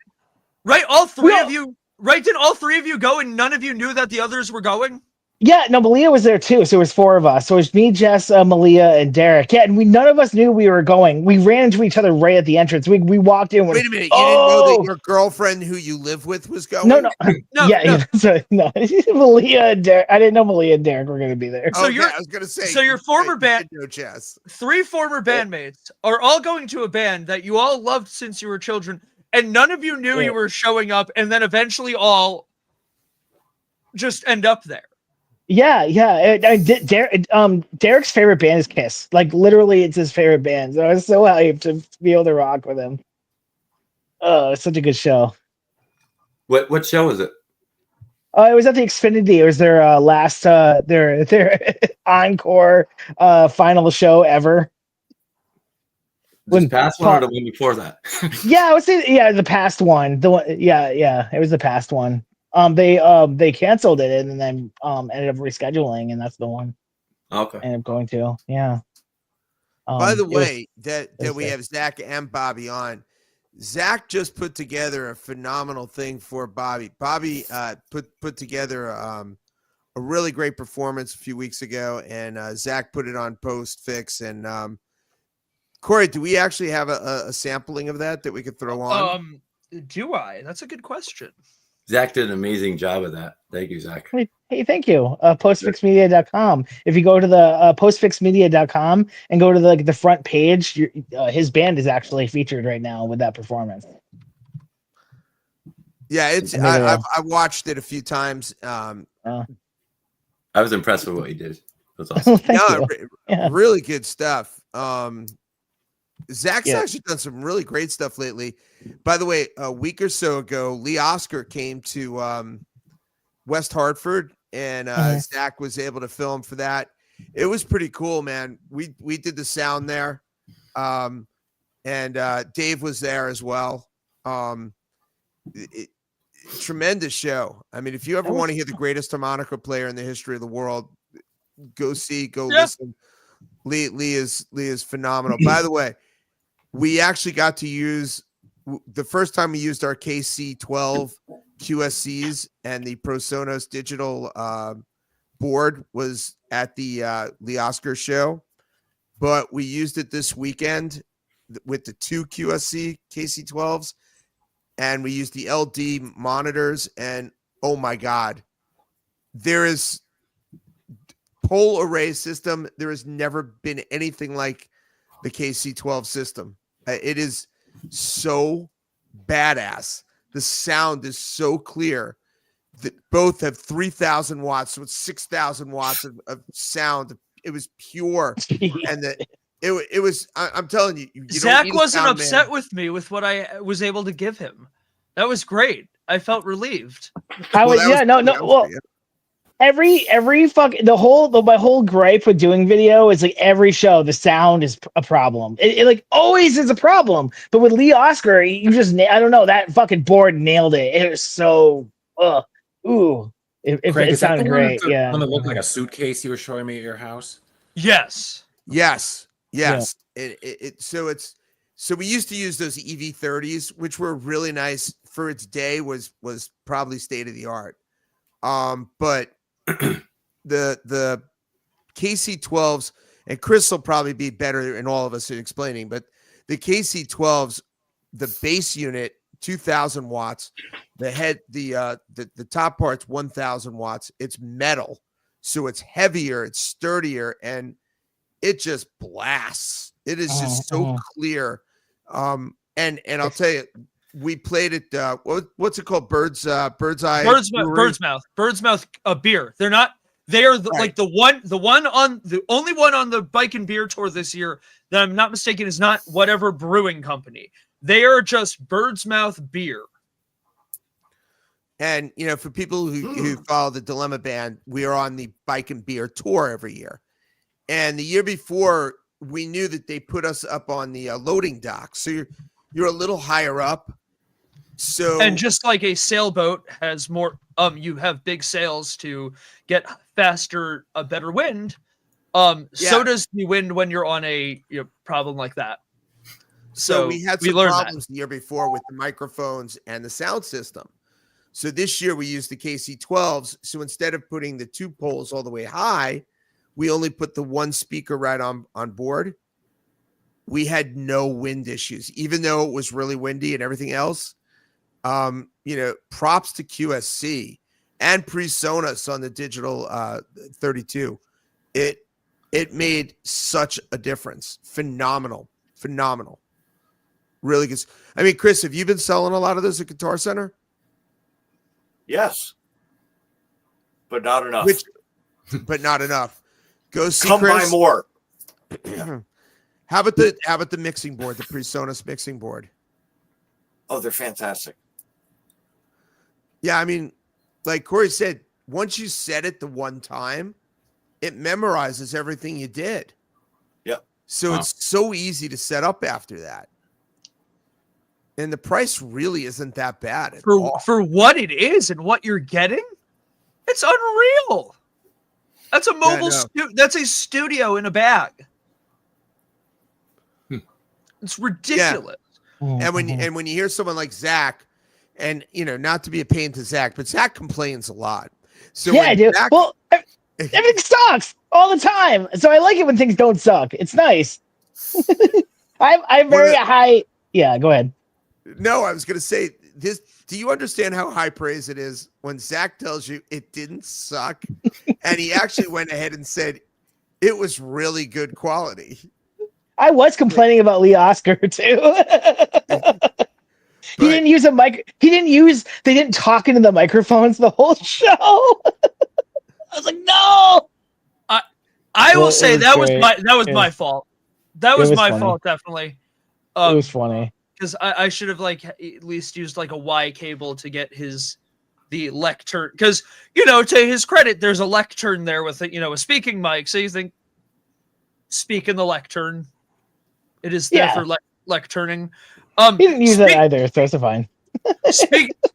right, all three Well- of you. Right, did all three of you go, and none of you knew that the others were going? Yeah, no, Malia was there too. So it was four of us. So it was me, Jess, Malia, and Derek. Yeah, and none of us knew we were going. We ran into each other right at the entrance. We walked in. Wait a minute. You didn't know that your girlfriend who you live with was going? No. No, Yeah, so, no. Malia and Derek. I didn't know Malia and Derek were going to be there. So Okay, you're- I was going to say. so your former band- No, Jess. Three former bandmates are all going to a band that you all loved since you were children, and none of you knew Yeah. you were showing up, and then eventually all just end up there. Yeah. Derek's favorite band is Kiss. Like literally, it's his favorite band. So I was so hyped to be able to rock with him. Oh, it's such a good show. What show is it? It was at the Xfinity. It was their last their encore final show ever. This When past one or the one before that? Yeah, I would say the past one. The one, yeah, it was the past one. They canceled it and then ended up rescheduling, and that's the one Okay. I ended up going to. Yeah. By the it was- way, that was we good. have Zach and Bobby on. Zach just put together a phenomenal thing for Bobby. Bobby put together a really great performance a few weeks ago, and Zach put it on Postfix. And Corey, do we actually have a sampling of that we could throw on? Do I? That's a good question. Zach did an amazing job of that. Thank you, Zach. Hey, thank you. Postfixmedia.com. If you go to the postfixmedia.com and go to the front page, his band is actually featured right now with that performance. Yeah, it's Yeah. I watched it a few times. I was impressed with what he did. It was awesome. Thank No, you. Yeah. really good stuff. Zach's actually done some really great stuff lately. By the way, a week or so ago, Lee Oscar came to West Hartford, and Zach was able to film for that. It was pretty cool, man. We did the sound there, and Dave was there as well. Tremendous show. I mean, if you ever want to hear the greatest harmonica player in the history of the world, go listen. Lee is phenomenal. By the way, we actually got to use the first time we used our KC12 QSCs and the ProSonos digital board was at the Lee Oscar show, but we used it this weekend with the two QSC KC12s, and we used the LD monitors, and oh my God, there is pole array system. There has never been anything like the KC12 system. It is so badass. The sound is so clear that both have 3,000 watts, so it's 6,000 watts of sound. It was pure, and it was. I'm telling you, Zach wasn't upset with me with what I was able to give him. That was great. I felt relieved. Every fucking my whole gripe with doing video is like every show the sound is a problem. It like always is a problem. But with Lee Oscar, you just I don't know, that fucking board nailed it. It was so Craig, it sounded great. One that looked like a suitcase you were showing me at your house. Yes. Yeah. So we used to use those EV30s, which were really nice for its day. Was probably state of the art. But the KC12s, and Chris will probably be better in all of us in explaining, but the KC12s, the base unit 2,000 watts, the top part's 1,000 watts. It's metal, so it's heavier, it's sturdier, and it just blasts. It is just so clear. And I'll tell you, we played it. What's it called? Bird's Eye. Bird's Mouth beer. They're not. They are like the only one on the Bike and Beer tour this year that I'm not mistaken is not whatever brewing company. They are just Bird's Mouth beer. And for people who follow the Dilemma band, we are on the Bike and Beer tour every year. And the year before, we knew that they put us up on the loading dock, so you're a little higher up. So, and just like a sailboat has more, you have big sails to get faster, a better wind. So does the wind when you're on a problem like that. So we had some problems the year before with the microphones and the sound system. So this year we used the KC12s. So instead of putting the two poles all the way high, we only put the one speaker right on board. We had no wind issues, even though it was really windy and everything else. Props to QSC and PreSonus on the digital 32. It made such a difference. Phenomenal. Really good. I mean, Chris, have you been selling a lot of those at Guitar Center? Yes, but not enough. But not enough. Go see Come Chris. buy more. How about the mixing board, the PreSonus mixing board? Oh, they're fantastic. Yeah, I mean, like Corey said, once you set it the one time, it memorizes everything you did. Yep. So it's so easy to set up after that. And the price really isn't that bad at all. For what it is and what you're getting, it's unreal. That's a mobile that's a studio in a bag. It's ridiculous. Yeah. And when you hear someone like Zach, and not to be a pain to Zach, but Zach complains a lot. So yeah, I do. Well, everything sucks all the time. So I like it when things don't suck. It's nice. I'm very high. Yeah, go ahead. No, I was going to say this. Do you understand how high praise it is when Zach tells you it didn't suck? And he actually went ahead and said it was really good quality. I was complaining about Lee Oscar too. He didn't use a mic. They didn't talk into the microphones the whole show. I was like, no. I will say that was my fault. That was was my funny. fault, definitely. It was funny. Because I should have like at least used like a Y cable to get the lectern. Because to his credit, there's a lectern there with a speaking mic. So you think speak in the lectern. It is there for lecturning. He didn't use that either, so it's fine.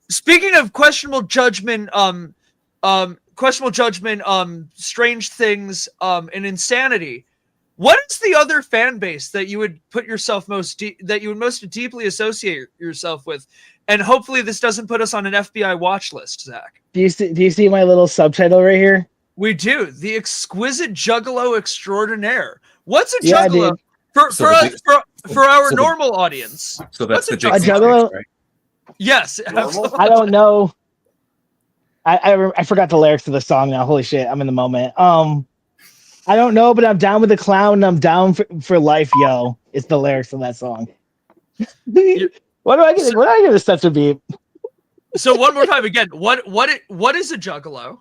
Speaking of questionable judgment, strange things, and insanity. What is the other fan base that you would put yourself most deeply associate yourself with? And hopefully this doesn't put us on an FBI watch list, Zach. Do you see my little subtitle right here? We do. The exquisite juggalo extraordinaire. What's a juggalo? For our normal audience. So that's the juggalo. Right? Yes. Absolutely. I don't know. I forgot the lyrics to the song now. Holy shit, I'm in the moment. I don't know, but I'm down with the clown and I'm down for life, yo. It's the lyrics of that song. What do I get a set to be? So one more time again. What is a juggalo?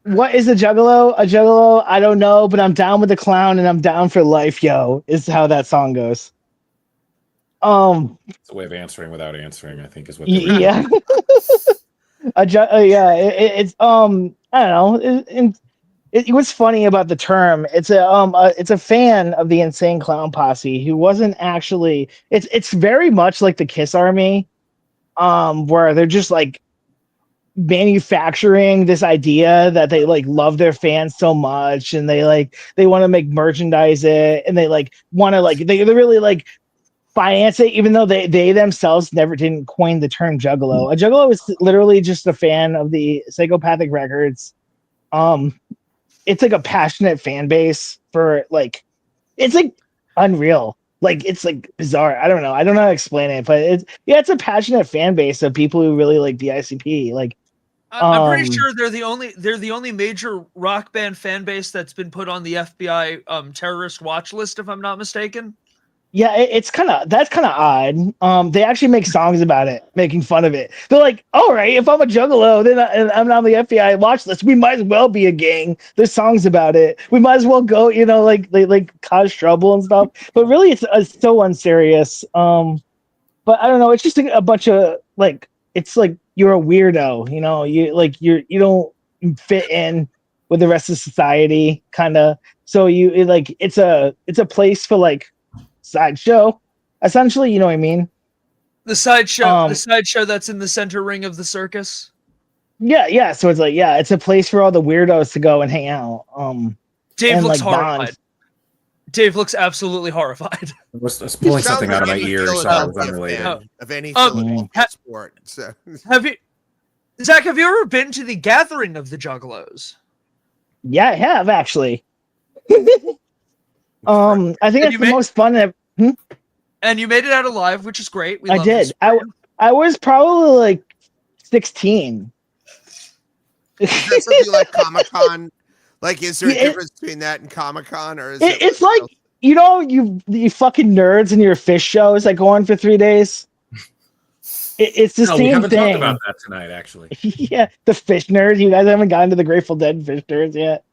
What is a juggalo? A juggalo, I don't know, but I'm down with the clown and I'm down for life, yo. Is how that song goes. It's a way of answering without answering, I think, is what. Yeah. It's I don't know. What's funny about the term? It's a fan of the Insane Clown Posse who wasn't actually. It's very much like the Kiss Army, where they're just like manufacturing this idea that they like love their fans so much and they want to make merchandise it and they want to they really finance it, even though they themselves never didn't coin the term juggalo. A juggalo is literally just a fan of the Psychopathic Records. It's like a passionate fan base for it's like unreal. It's bizarre. I don't know how to explain it, but it's a passionate fan base of people who really like the ICP. I'm pretty sure they're the only major rock band fan base that's been put on the FBI terrorist watch list, if I'm not mistaken. Yeah, that's kind of odd. They actually make songs about it, making fun of it. They're like, all right, if I'm a juggalo, then I'm on the FBI watch list. We might as well be a gang. There's songs about it. We might as well go, they cause trouble and stuff. But really, it's so unserious. But I don't know. It's just a bunch of it's like you're a weirdo. You don't fit in with the rest of society, kind of. So it's a place for sideshow, essentially. You know what I mean? The sideshow that's in the center ring of the circus. Yeah. So it's it's a place for all the weirdos to go and hang out. Dave looks horrified. Dave looks absolutely horrified. I was pulling something out of my ear, so I was unrelated. Of any sport. So. Zach, have you ever been to the gathering of the Juggalos? Yeah, I have actually. I think it's the most fun. And you made it out alive, which is great. I did. I was probably 16. Is that something like Comic-Con? Is there a difference between that and Comic-Con, or is it's you fucking nerds and your fish shows that go on for 3 days? It's the same we haven't thing. Talked about that tonight, actually. Yeah, the fish nerds. You guys haven't gotten to the Grateful Dead fish nerds yet.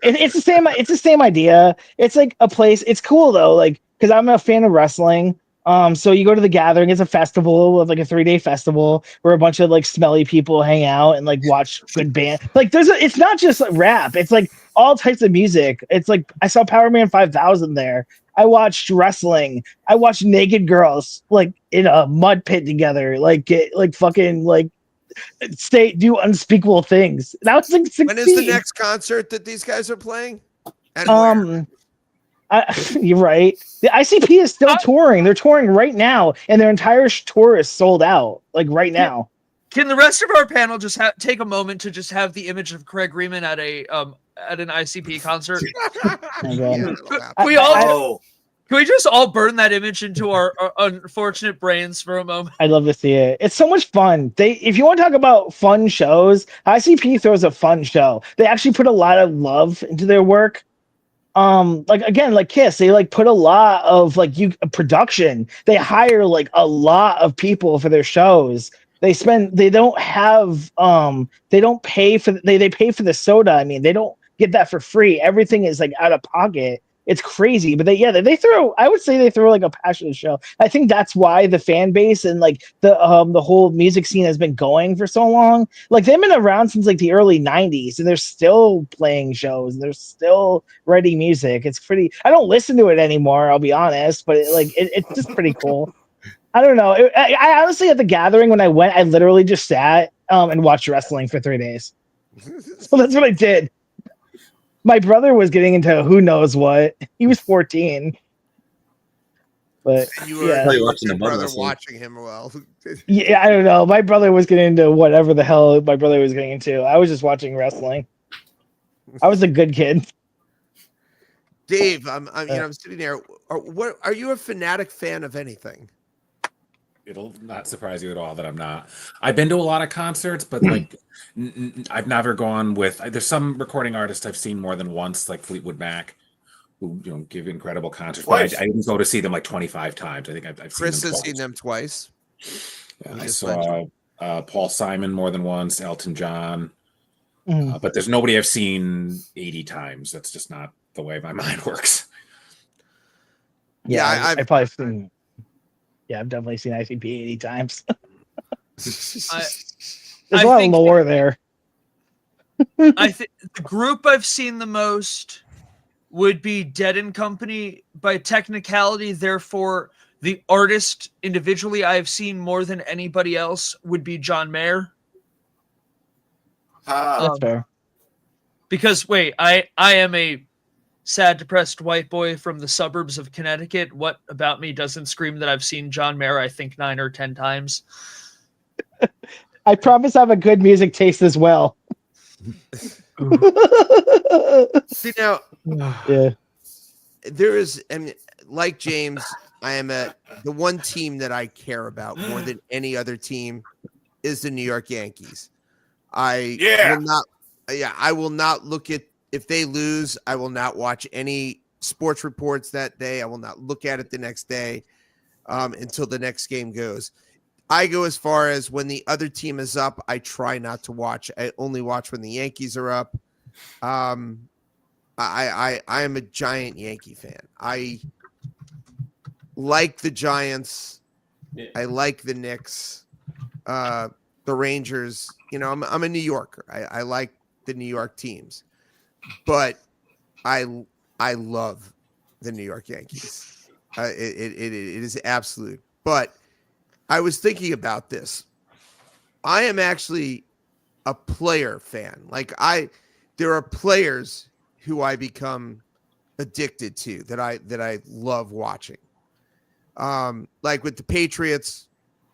It's the same. It's the same idea. It's like a place. It's cool though, because I'm a fan of wrestling. So you go to the gathering. It's a festival of a 3-day festival where a bunch of smelly people hang out and watch good band. It's not just rap. It's all types of music. It's I saw Power Man 5000 there. I watched wrestling. I watched naked girls in a mud pit together. Do unspeakable things. That was 16. When is the next concert that these guys are playing? And you're right. The ICP is still touring. They're touring right now, and their entire tour is sold out. Right now. Can the rest of our panel just take a moment to just have the image of Craig Riemann at an ICP concert? Can we just all burn that image into our unfortunate brains for a moment? I'd love to see it. It's so much fun. If you want to talk about fun shows, ICP throws a fun show. They actually put a lot of love into their work. Like Kiss, they put a lot of production. They hire a lot of people for their shows. They don't pay for they pay for the soda. I mean, they don't get that for free. Everything is out of pocket. It's crazy, but they throw. I would say they throw like a passionate show. I think that's why the fan base and like the whole music scene has been going for so long. Like they've been around since like the early '90s, and they're still playing shows. And they're still writing music. It's pretty. I don't listen to it anymore. I'll be honest, but it's just pretty cool. I don't know. I honestly at the gathering when I went, I literally just sat and watched wrestling for 3 days. So that's what I did. My brother was getting into who knows what. He was 14. But You were yeah. watching your the brother wrestling. watching him well. Yeah, I don't know. My brother was getting into whatever the hell my brother was getting into. I was just watching wrestling. I was a good kid. Dave, I'm sitting there. Are you a fanatic fan of anything? It'll not surprise you at all that I'm not. I've been to a lot of concerts, but like I've never gone with. There's some recording artists I've seen more than once, like Fleetwood Mac, who give incredible concerts. But I didn't go to see them like 25 times. I think I've Chris seen them has twice. seen them twice. Yeah, I saw Paul Simon more than once, Elton John, Mhm. but there's nobody I've seen 80 times. That's just not the way my mind works. Yeah, I've probably seen. Yeah, I've definitely seen ICP 80 times. There's a lot of lore there. I think the group I've seen the most would be Dead and Company by technicality. Therefore, the artist individually I have seen more than anybody else would be John Mayer. That's fair. Because I am a sad, depressed white boy from the suburbs of Connecticut. What about me doesn't scream that I've seen John Mayer, I think 9 or 10 times. I promise I have a good music taste as well. See now, Yeah. there is, and like James, I am the one team that I care about more than any other team is the New York Yankees. I will not look at if they lose. I will not watch any sports reports that day. I will not look at it the next day until the next game goes. I go as far as when the other team is up, I try not to watch. I only watch when the Yankees are up. I am a giant Yankee fan. I like the Giants. Yeah. I like the Knicks, the Rangers. I'm a New Yorker. I like the New York teams, but I love the New York Yankees. It is absolute. But I was thinking about this. I am actually a player fan. There are players who I become addicted to that I love watching. Like with the Patriots,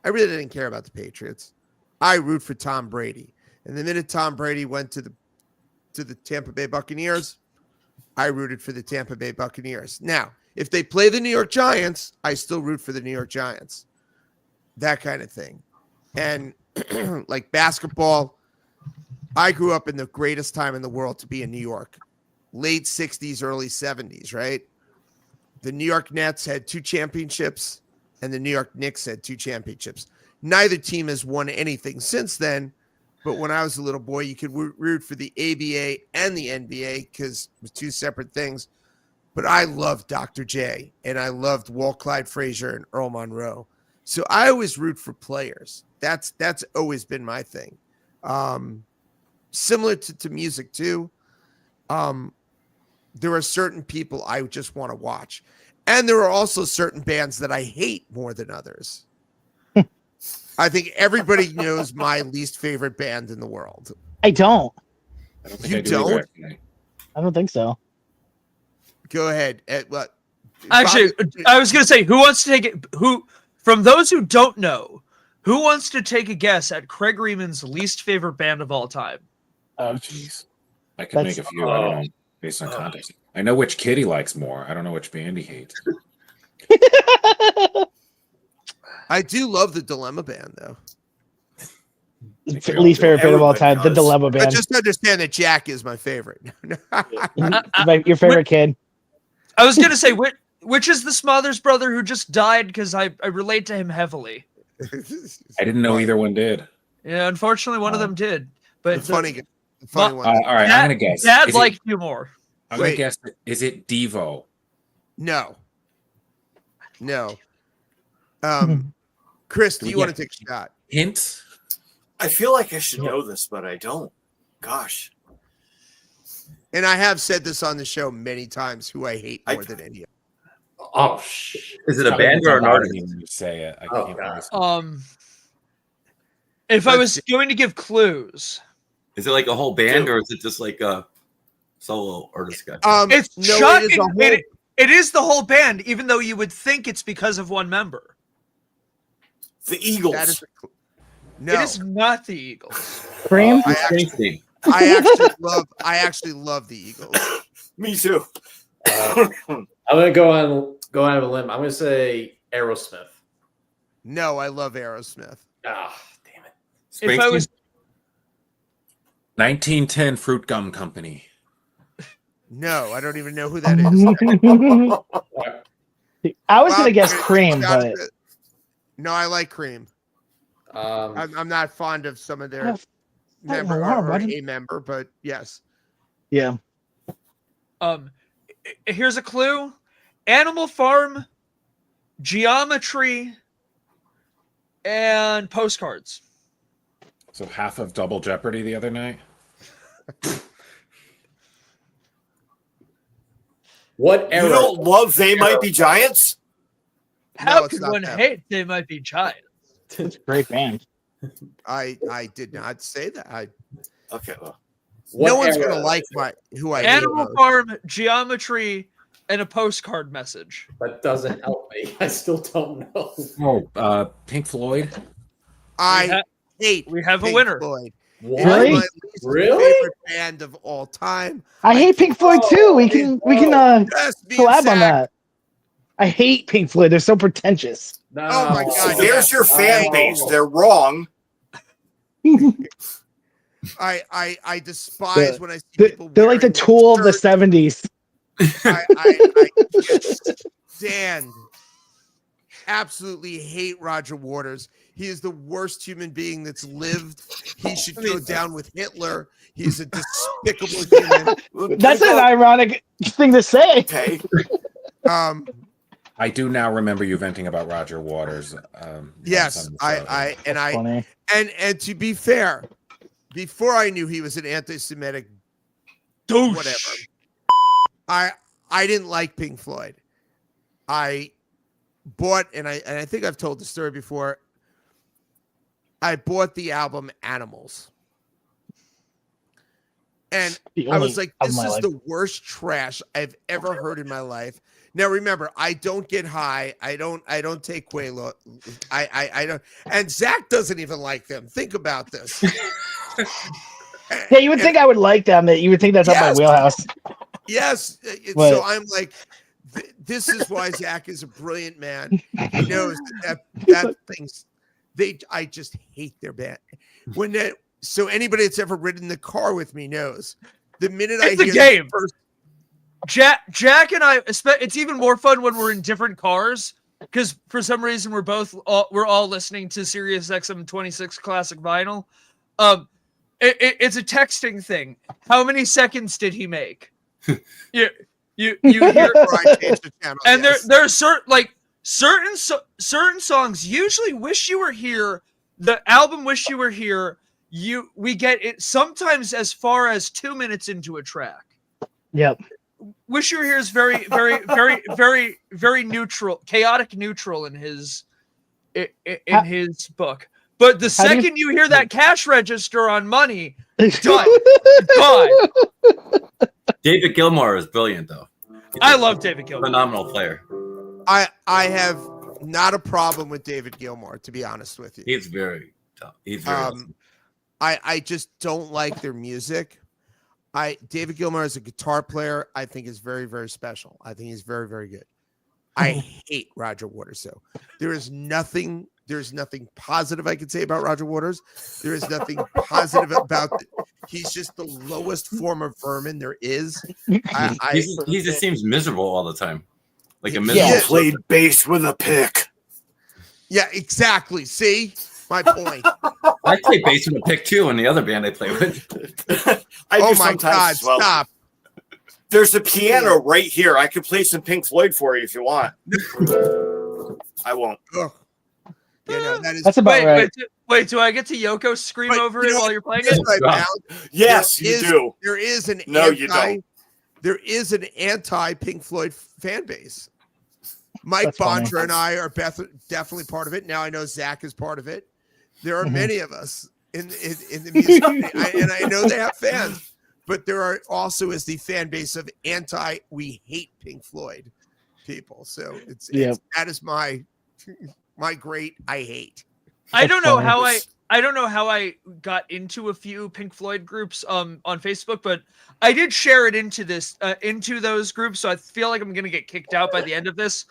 I really didn't care about the Patriots. I root for Tom Brady. And the minute Tom Brady went to the Tampa Bay Buccaneers, I rooted for the Tampa Bay Buccaneers. Now, if they play the New York Giants, I still root for the New York Giants. That kind of thing. And like basketball, I grew up in the greatest time in the world to be in New York. Late 60s, early 70s, right? The New York Nets had 2 championships, and the New York Knicks had 2 championships. Neither team has won anything since then, but when I was a little boy, you could root for the ABA and the NBA because it was 2 separate things. But I loved Dr. J, and I loved Walt Clyde Frazier and Earl Monroe. So I always root for players. That's always been my thing. Similar to music too. There are certain people I just want to watch. And there are also certain bands that I hate more than others. I think everybody knows my least favorite band in the world. I don't. I don't think You I do either, don't? actually. I don't think so. Go ahead. What? Actually, I was going to say, who wants to take it? From those who don't know, who wants to take a guess at Craig Reeman's least favorite band of all time? Oh, jeez. I could make a few. I don't know, based on context. I know which kid he likes more. I don't know which band he hates. I do love the Dilemma Band, though. Least favorite band of all time, the Dilemma But Band. just understand that Jack is my favorite. Your favorite kid. I was going to say, which is the Smothers brother who just died, because I relate to him heavily. I didn't know either one did. Yeah, unfortunately, one of them did. But The funny one. All right, I'm gonna guess. Dad liked you more. I'm gonna guess. Is it Devo? No. Chris, do you want to take a shot? Hint? I feel like I should know this, but I don't. Gosh. And I have said this on the show many times, who I hate more than any of. Oh shit! Is it a band or an artist? When you say it, I Oh, can't God. really- If I was going to give clues, Is it like a whole band or is it just like a solo artist guy? it's no, shocking. it is a whole- It is the whole band, even though you would think it's because of one member. The Eagles. That is no. It is not the Eagles. Cream? I Springsteen. actually love the Eagles. Me too. I'm gonna go out of a limb. I'm gonna say Aerosmith. No, I love Aerosmith. Ah, damn it. If I was 1910 Fruit Gum Company. No, I don't even know who that is. I was gonna Rob, guess take a Cream, shot but at it. No, I like Cream. I'm not fond of some of their member or a member, but yes. yeah. Here's a clue: Animal Farm, Geometry, and Postcards. So half of Double Jeopardy the other night. What You era? don't love They Might Be Giants? How it's could not one them. hate They Might Be Giants? It's a great band. I did not say that. Okay, well. No one's era? gonna like who I hate Animal most. Farm, Geometry, and a postcard message. That doesn't help me. I still don't know. Oh, Pink Floyd. I hate. we have a Pink winner. Floyd. What? It's Really? my least Really? favorite band of all time. I hate Pink Floyd too. We can Yes, me and collab on Zach. that. I hate Pink Floyd. They're so pretentious. No. Oh my God, There's your fan base. They're wrong. I despise when I see people. They're like the wearing Tool of the shirts. 70s. I can't stand. Absolutely hate Roger Waters. He is the worst human being that's lived. He should go down with Hitler. He's a despicable human. That's an ironic thing to say. Okay. I do now remember you venting about Roger Waters. Yes, once on the show. Funny. and to be fair, before I knew he was an anti-Semitic Douche. whatever, I didn't like Pink Floyd. I bought, and I think I've told the story before. I bought the album Animals. And I was like, this is the worst trash I've ever heard in my life. Now remember, I don't get high. I don't take Quaalude. I don't, and Zach doesn't even like them. Think about this. Yeah, you would think I would like them. That you would think that's up my wheelhouse. Yes. What? So I'm like, this is why Zach is a brilliant man. He knows that thing's. I just hate their band. So anybody that's ever ridden the car with me knows. The minute It's I a hear game. the first, Jack and I. It's even more fun when we're in different cars because for some reason we're all listening to Sirius XM 26 classic vinyl. It's a texting thing. How many seconds did he make? You hear, before I change the channel, and yes. there are certain songs. Usually, "Wish You Were Here," the album "Wish You Were Here." We get it sometimes as far as 2 minutes into a track. Yep. "Wish You Were Here" is very, very, very, very, very neutral, chaotic neutral in his book. But the second you hear that cash register on Money, done. David Gilmour is brilliant, though. I love David Gilmour. Phenomenal player. I have not a problem with David Gilmour, to be honest with you. He's very tough. He's very awesome. I just don't like their music. David Gilmour as a guitar player, I think is very, very special. I think he's very, very good. I hate Roger Waters, though. There's nothing positive I could say about Roger Waters. There is nothing positive about it. He's just the lowest form of vermin there is. He just seems miserable all the time. Like a He miserable. played bass with a pick. Yeah, exactly. See? My point. I play bass in a pick too in the other band I play with. I do Oh my sometimes God, as well. stop. There's a piano right here. I could play some Pink Floyd for you if you want. I won't. Ugh. Yeah, no, that is. That's about right. Wait, do I get to Yoko scream over it while you're playing Yes, it? I found. Yes, you do. There is an you don't. There is an anti Pink Floyd fan base. Mike That's funny. Bondra and I are definitely part of it. Now I know Zach is part of it. There are many of us in the music, and I know they have fans, but there are also is the fan base of anti we hate Pink Floyd people. So it's that is my great I hate. I don't know how I got into a few Pink Floyd groups on Facebook, but I did share it into those groups, so I feel like I'm gonna get kicked out by the end of this.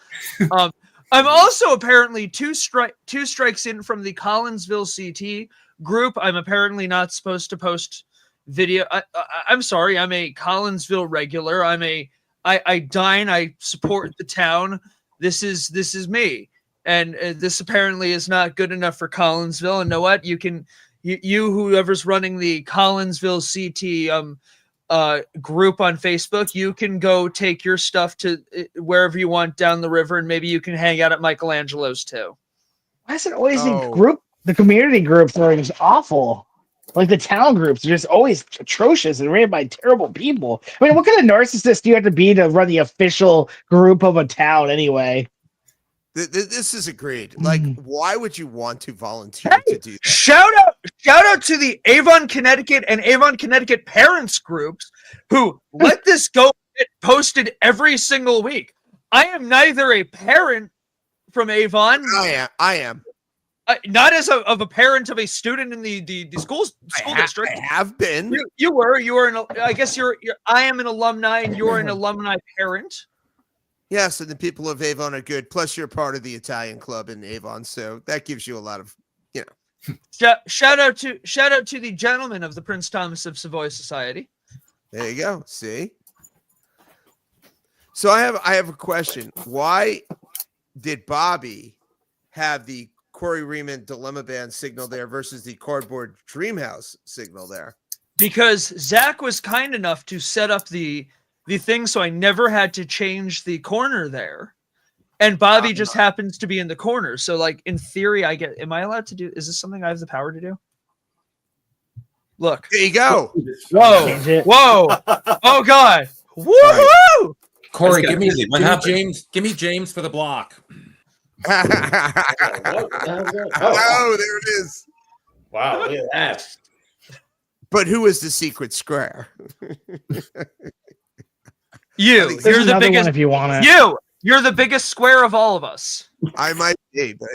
I'm also apparently two strikes in from the Collinsville CT group. I'm apparently not supposed to post video. I'm sorry, I'm a Collinsville regular. I dine, I support the town. This is me. And this apparently is not good enough for Collinsville. And know what? You whoever's running the Collinsville CT group on Facebook, you can go take your stuff to wherever you want down the river, and maybe you can hang out at Michelangelo's too. Why is it always the community groups are just awful? Like the town groups are just always atrocious and ran by terrible people. I mean, what kind of narcissist do you have to be to run the official group of a town anyway? This is agreed. Like, why would you want to volunteer to do that? Shout out to the Avon, Connecticut and Avon, Connecticut parents groups who let this go get posted every single week. I am neither a parent from Avon. I am. Not as of a parent of a student in the school district. I have been. You were I guess I am an alumni and you're an alumni parent. Yes, and the people of Avon are good. Plus, you're part of the Italian club in Avon, so that gives you a lot of, Shout out to the gentlemen of the Prince Thomas of Savoy Society. There you go. See. So I have a question. Why did Bobby have the Corey Riemann Dilemma Band signal there versus the Cardboard Dreamhouse signal there? Because Zach was kind enough to set up the thing, so I never had to change the corner there. And Bobby just happens to be in the corner. So, like, in theory, am I allowed to do, is this something I have the power to do? Look. There you go. Whoa. Oh, God. Woohoo! Corey, give me James for the block. Oh, there it is. Wow, look at that. But who is the secret square? You're the biggest one if you want it. You're the biggest square of all of us. I might be, but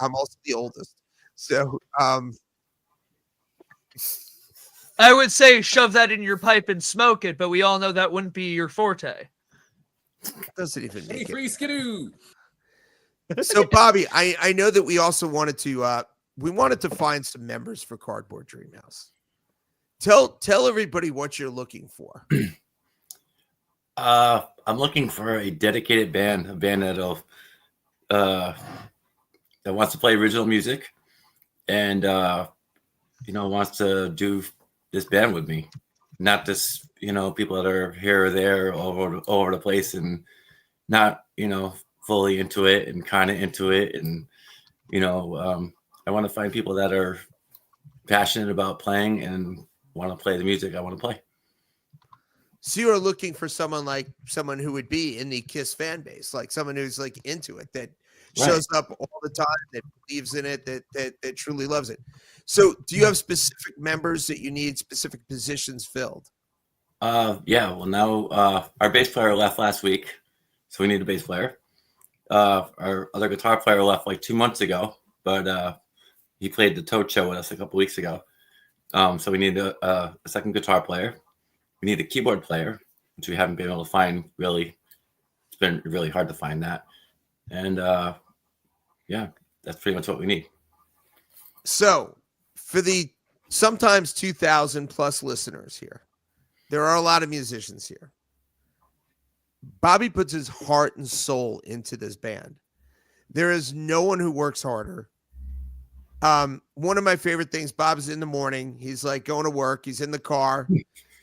I'm also the oldest. So I would say shove that in your pipe and smoke it, but we all know that wouldn't be your forte. Doesn't even make it. Free skidoo. So Bobby, I know that we also wanted to find some members for Cardboard Dreamhouse. Tell everybody what you're looking for. I'm looking for a dedicated band, a band that'll that wants to play original music and wants to do this band with me. Not just, people that are here or there all over the place and not, fully into it and kind of into it. And, I want to find people that are passionate about playing and want to play the music I want to play. So you're looking for someone who would be in the KISS fan base, like someone who's like into it, that shows up all the time, that believes in it, that truly loves it. So do you have specific members that you need specific positions filled? Yeah. Well, now our bass player left last week, so we need a bass player. Our other guitar player left like 2 months ago, but he played the Toad Show with us a couple weeks ago. So we need a second guitar player. We need a keyboard player, which we haven't been able to find, really. It's been really hard to find that. And that's pretty much what we need. So for the sometimes 2,000 plus listeners here, there are a lot of musicians here. Bobby puts his heart and soul into this band. There is no one who works harder. One of my favorite things, Bob's in the morning. He's like going to work. He's in the car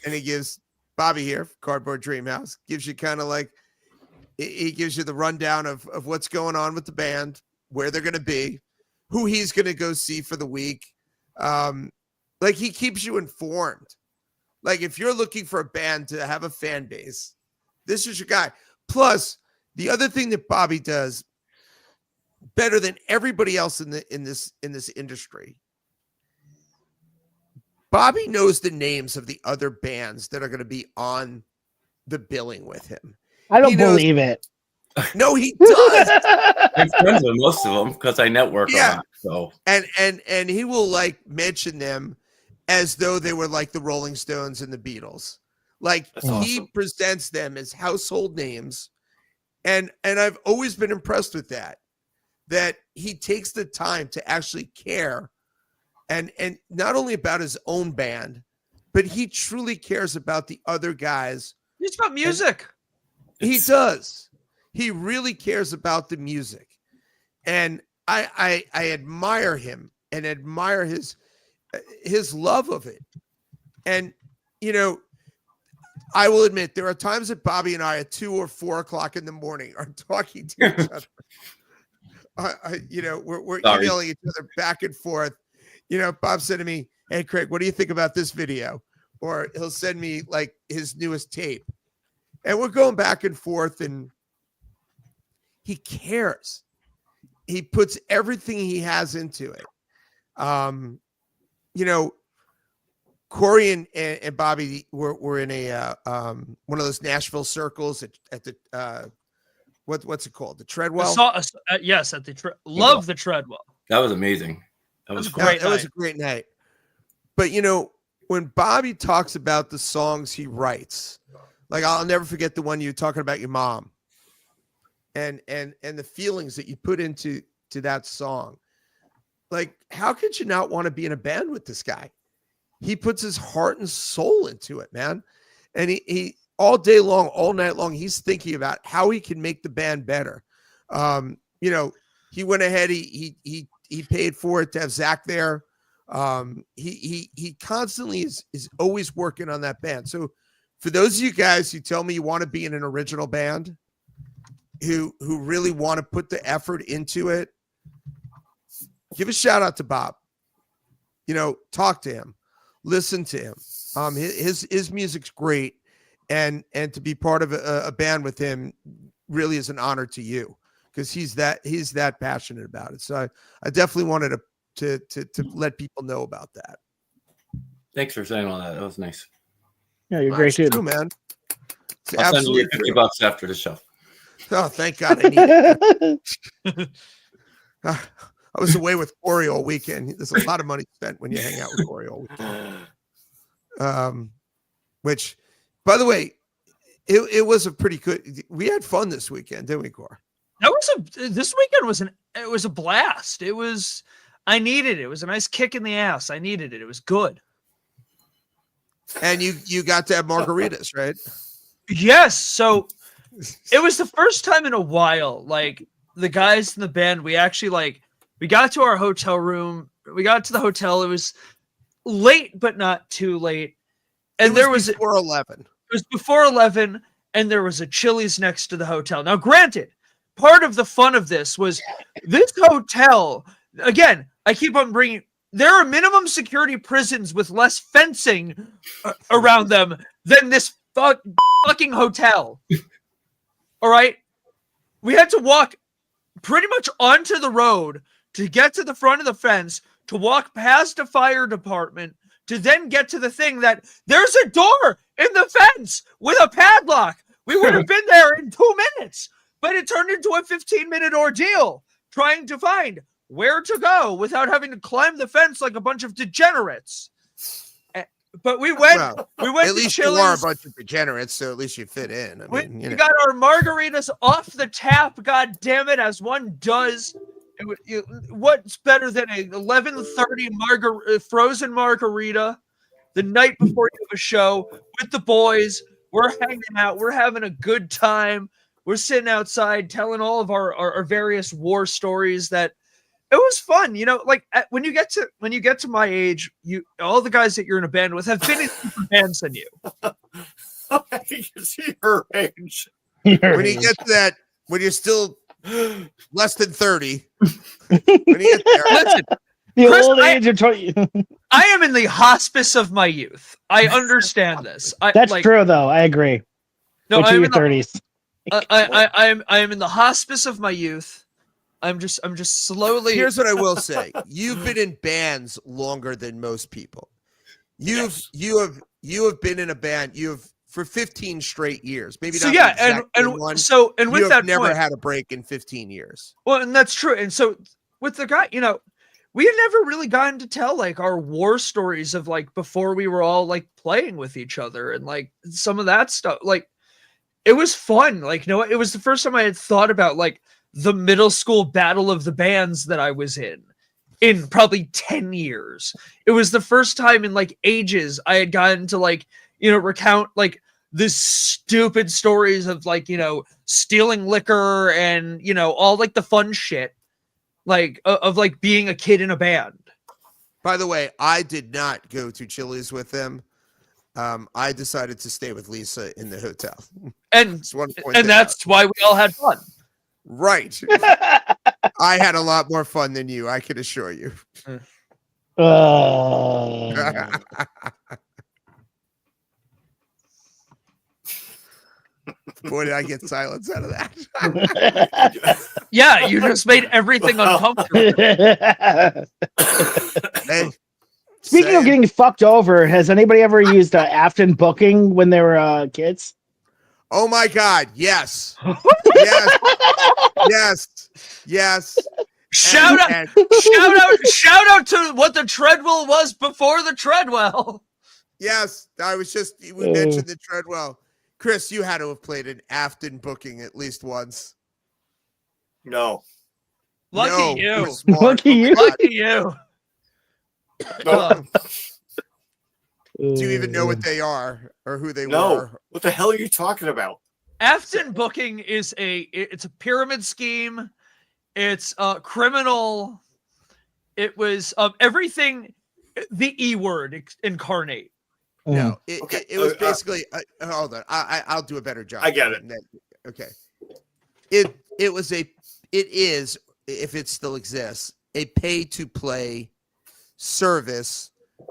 and he gives Bobby here, Cardboard Dream House, gives you kind of like, he gives you the rundown of what's going on with the band, where they're going to be, who he's going to go see for the week. Like he keeps you informed. Like if you're looking for a band to have a fan base, this is your guy. Plus, the other thing that Bobby does better than everybody else in this industry, Bobby knows the names of the other bands that are going to be on the billing with him. I don't believe it. No, he does. I'm friends with most of them because I network a lot. So and he will like mention them as though they were like the Rolling Stones and the Beatles. Like That's he awesome. presents them as household names, and I've always been impressed with that he takes the time to actually care, and not only about his own band, but he truly cares about the other guys. He's about music. He does. He really cares about the music, and I admire him and admire his love of it. And you know, I will admit there are times that Bobby and I at 2 or 4 o'clock in the morning are talking to each other. You know, we're emailing each other back and forth. You know, Bob said to me, "Hey, Craig, what do you think about this video?" Or he'll send me like his newest tape, and we're going back and forth, and he cares. He puts everything he has into it. You know, Corey and Bobby were in a one of those Nashville circles at the what's it called? The Treadwell. Yes, at the love the Treadwell. that was amazing. That was great. That was a great night. But you know, when Bobby talks about the songs he writes, like I'll never forget the one you were talking about your mom, and the feelings that you put into that song. Like, how could you not want to be in a band with this guy? He puts his heart and soul into it, man. And he all day long, all night long, he's thinking about how he can make the band better. You know, he went ahead, he paid for it to have Zach there. He constantly is always working on that band. So for those of you guys who tell me you want to be in an original band, who really want to put the effort into it, give a shout out to Bob. You know, talk to him, listen to him. His music's great, and to be part of a band with him really is an honor to you, because he's that passionate about it. So I definitely wanted to let people know about that. Thanks for saying all that. That was nice. Yeah, you're great True, dude. man. It's I'll send you absolutely $50 true. after the show. Oh, thank God. I need it. I was away with Corey all weekend. There's a lot of money spent when you hang out with Corey all weekend. Which, by the way, it was a pretty good. We had fun this weekend, didn't we, Corey? This weekend was a blast. I needed it. It was a nice kick in the ass. I needed it. It was good. And you got to have margaritas, right? Yes. So it was the first time in a while, like the guys in the band, we actually we got to our hotel room. We got to the hotel. It was late, but not too late. And there was before 11. It was before 11, and there was a Chili's next to the hotel. Now, granted, part of the fun of this was this hotel. Again, I keep on bringing. There are minimum security prisons with less fencing around them than this fucking hotel. All right, we had to walk pretty much onto the road to get to the front of the fence, to walk past a fire department, to then get to the thing that there's a door in the fence with a padlock. We would have been there in 2 minutes, but it turned into a 15-minute ordeal trying to find where to go without having to climb the fence like a bunch of degenerates. But we went. Well, we went. At to least Chili's. you are a bunch of degenerates, so at least you fit in. I mean, We got our margaritas off the tap. God damn it, as one does. What's better than a 11:30 frozen margarita the night before you have a show with the boys? We're hanging out. We're having a good time. We're sitting outside telling all of our various war stories. That it was fun, you know. Like when you get to my age, all the guys that you're in a band with have been in different bands than you. I can see her age. When you get to that, when you're still less than 30, when you get there, Listen, the Chris, old age of 20. I am in the hospice of my youth. I understand this. That's true, though. I agree. No, Wait till I'm your in the 30s. I am in the hospice of my youth. I'm just slowly. here's what I will say: you've been in bands longer than most people. You have been in a band. For 15 straight years. Maybe So not. yeah, the exact same and one. so and with You that have never point, had a break in 15 years. well, and that's true. And so with the guy, we had never really gotten to tell like our war stories of like before we were all like playing with each other and like some of that stuff. Like it was fun. Like it was the first time I had thought about like the middle school battle of the bands that I was in probably 10 years. It was the first time in like ages I had gotten to like recount like the stupid stories of like stealing liquor and all like the fun shit like of like being a kid in a band. By the way, I did not go to Chili's with them. I decided to stay with Lisa in the hotel. And Just want to point and that that's why we all had fun. out. Right. I had a lot more fun than you, I can assure you. Boy, did I get silence out of that. Yeah, you just made everything uncomfortable. Hey, Speaking of saying- getting fucked over, has anybody ever used Afton booking when they were kids? Oh my God, yes. Yes. Yes. Yes. Shout out And- shout out to what the Treadwell was before the Treadwell. yes, we mentioned the Treadwell. Chris, you had to have played an Afton booking at least once. No. Lucky No, you. you're smart. Lucky Oh my you. God. Lucky you. No. Do you even know what they are or who they No. were? What the hell are you talking about? Afton booking is it's a pyramid scheme. It's criminal. It was everything, the E word incarnate. No, Okay, it was basically. Hold on, I'll do a better job. I get it. Okay, it is, if it still exists, a pay to play service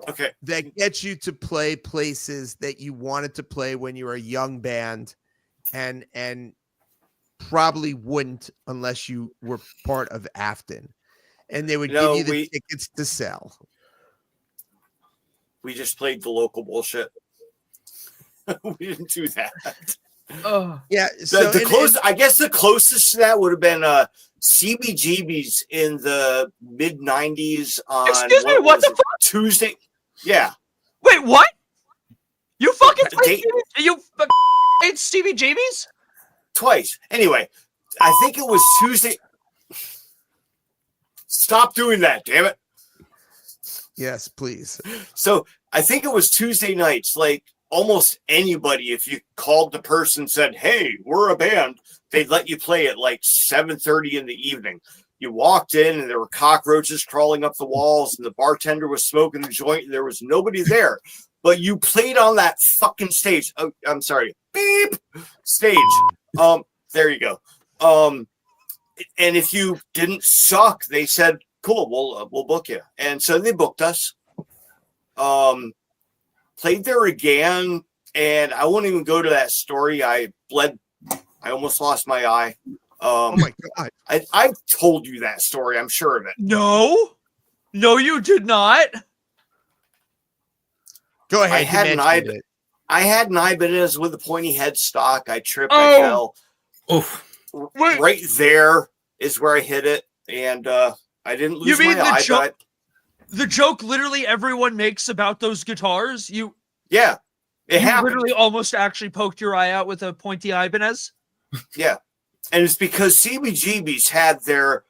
Okay. that gets you to play places that you wanted to play when you were a young band, and probably wouldn't unless you were part of Afton, and they would give you the tickets to sell. We just played the local bullshit. We didn't do that. Yeah, I guess the closest to that would have been CBGB's in the mid '90s on Excuse me, what the fuck? Tuesday. Yeah. Wait, what? You fucking They- played Stevie Jamie's? Twice. Anyway, I think it was Tuesday. Stop doing that, damn it. yes, please. So I think it was Tuesday nights. Like almost anybody, if you called the person and said, "Hey, we're a band," they'd let you play at like 7:30 in the evening. You walked in and there were cockroaches crawling up the walls, and the bartender was smoking the joint, and there was nobody there. But you played on that fucking stage. Oh, I'm sorry, beep stage. There you go. And if you didn't suck, they said, "Cool, we'll book you." And so they booked us. Played there again, and I won't even go to that story. I almost lost my eye. Oh my God. I've told you that story. I'm sure of it. No, you did not. Go ahead. I you had an mentioned it. I had an Ibanez with a pointy headstock. I tripped. Oh. I fell. Oof. Wait. Right there is where I hit it, and I didn't lose You mean my eye. But the joke literally everyone makes about those guitars? yeah, it You happened. literally almost actually poked your eye out with a pointy Ibanez? Yeah. And it's because CBGB's had their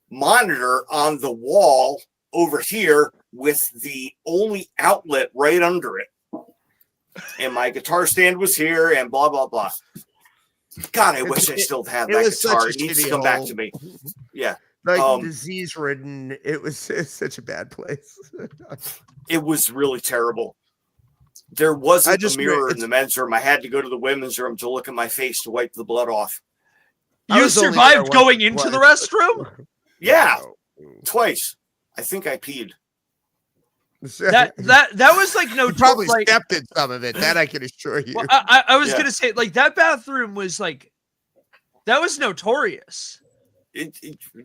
monitor on the wall over here with the only outlet right under it. And my guitar stand was here and blah, blah, blah. God, I wish I still had it that was guitar. such a It needs to shitty come back hole. to me. Yeah. Like disease ridden. It's such a bad place. It was really terrible. There wasn't just a mirror in it's- the men's room. I had to go to the women's room to look at my face to wipe the blood off. I You was only there survived once going or into the twice. restroom? Yeah, Oh. twice. I think I peed. That was like no You probably like, stepped in some of it. That I can assure you. well, I was Yeah. gonna say like that bathroom was like that was notorious.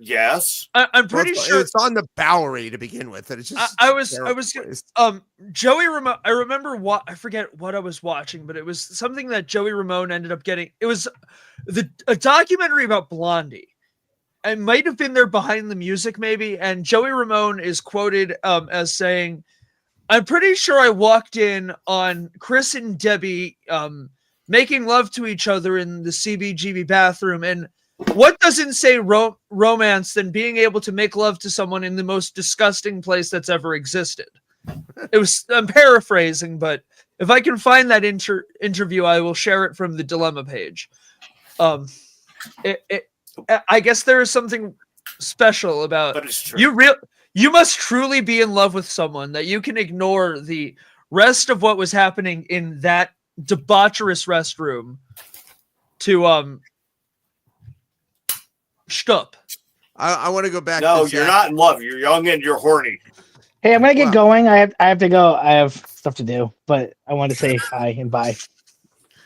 Yes. I'm pretty sure it's on the Bowery to begin with, and it's just. I was terrible gonna- place. Joey Ramone. I remember what I forget what I was watching, but it was something that Joey Ramone ended up getting. It was a documentary about Blondie. It might have been there behind the music, maybe. And Joey Ramone is quoted as saying, "I'm pretty sure I walked in on Chris and Debbie making love to each other in the CBGB bathroom, and what doesn't say romance than being able to make love to someone in the most disgusting place that's ever existed?" It was. I'm paraphrasing, but if I can find that interview, I will share it from the Dilemma page. I guess there is something special about But it's true. you must truly be in love with someone that you can ignore the rest of what was happening in that debaucherous restroom to stup. I want to go back. No, to you're Zach. not in love. You're young and you're horny. Hey, I'm gonna get Wow. going. I have to go. I have stuff to do, but I want to say hi and bye.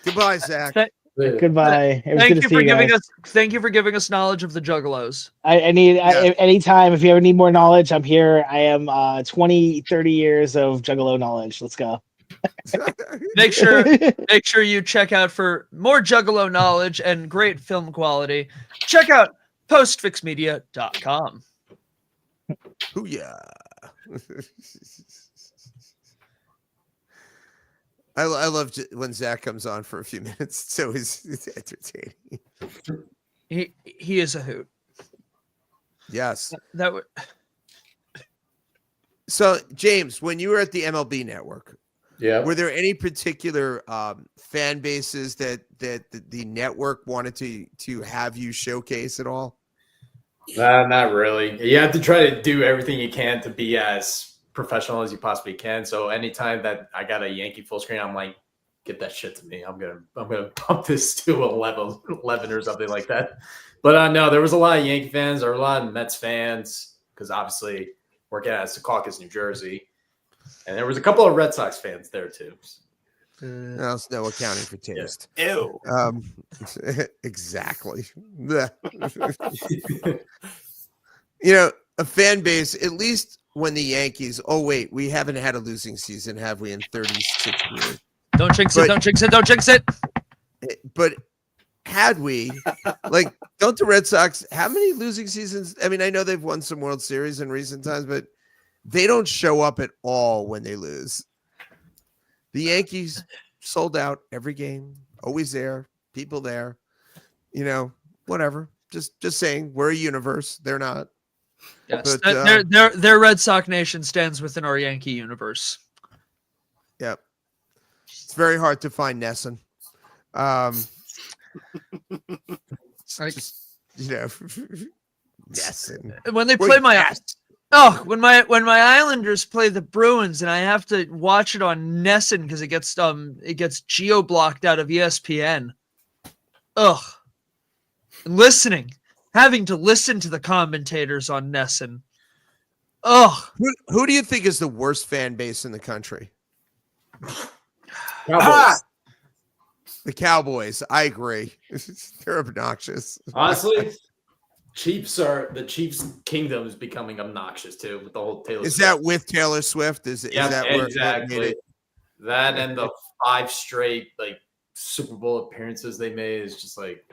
Goodbye, Zach. Goodbye. It was Thank good you to see for you giving guys. us. Thank you for giving us knowledge of the Juggalos. I need Yes. anytime if you ever need more knowledge, I'm here. I am 20, 30 years of Juggalo knowledge. Let's go. Make sure you check out for more Juggalo knowledge and great film quality. Check out postfixmedia.com. Hoo-yah. I love when Zach comes on for a few minutes. It's always entertaining. He is a hoot. Yes. That would. So, James, when you were at the MLB Network, Yeah. were there any particular fan bases that the network wanted to have you showcase at all? Not really. You have to try to do everything you can to be as professional as you possibly can. So anytime that I got a Yankee full screen, I'm like, get that shit to me. I'm gonna bump this to 11 or something like that. But no, there was a lot of Yankee fans. There were a lot of Mets fans because obviously working at Secaucus, New Jersey, and there was a couple of Red Sox fans there too. There's no accounting for taste. Ew. Exactly. You know, a fan base, at least when the Yankees, oh wait, we haven't had a losing season, have we, in 36 years? Don't jinx But- it. Don't jinx it. Don't jinx it. But had we, like, don't the Red Sox, how many losing seasons? I mean, I know they've won some World Series in recent times, but they don't show up at all when they lose. The Yankees sold out every game, always there, people there, you know, whatever. Just saying, we're a universe. They're not. Yes, But, their Red Sox nation stands within our Yankee universe. Yep. It's very hard to find Nesson. Like- Just, you know, Nesson. When they Wait, play my yes. when my Islanders play the Bruins and I have to watch it on Nesson because it gets geo blocked out of ESPN. Ugh. Having to listen to the commentators on Nesson. Ugh. Who do you think is the worst fan base in the country? Cowboys. The Cowboys. I agree. They're obnoxious. Honestly, the Chiefs' kingdom is becoming obnoxious too with the whole Taylor. Is Swift. that with Taylor Swift? Is that where exactly what made it? that and the 5 straight like Super Bowl appearances they made is just like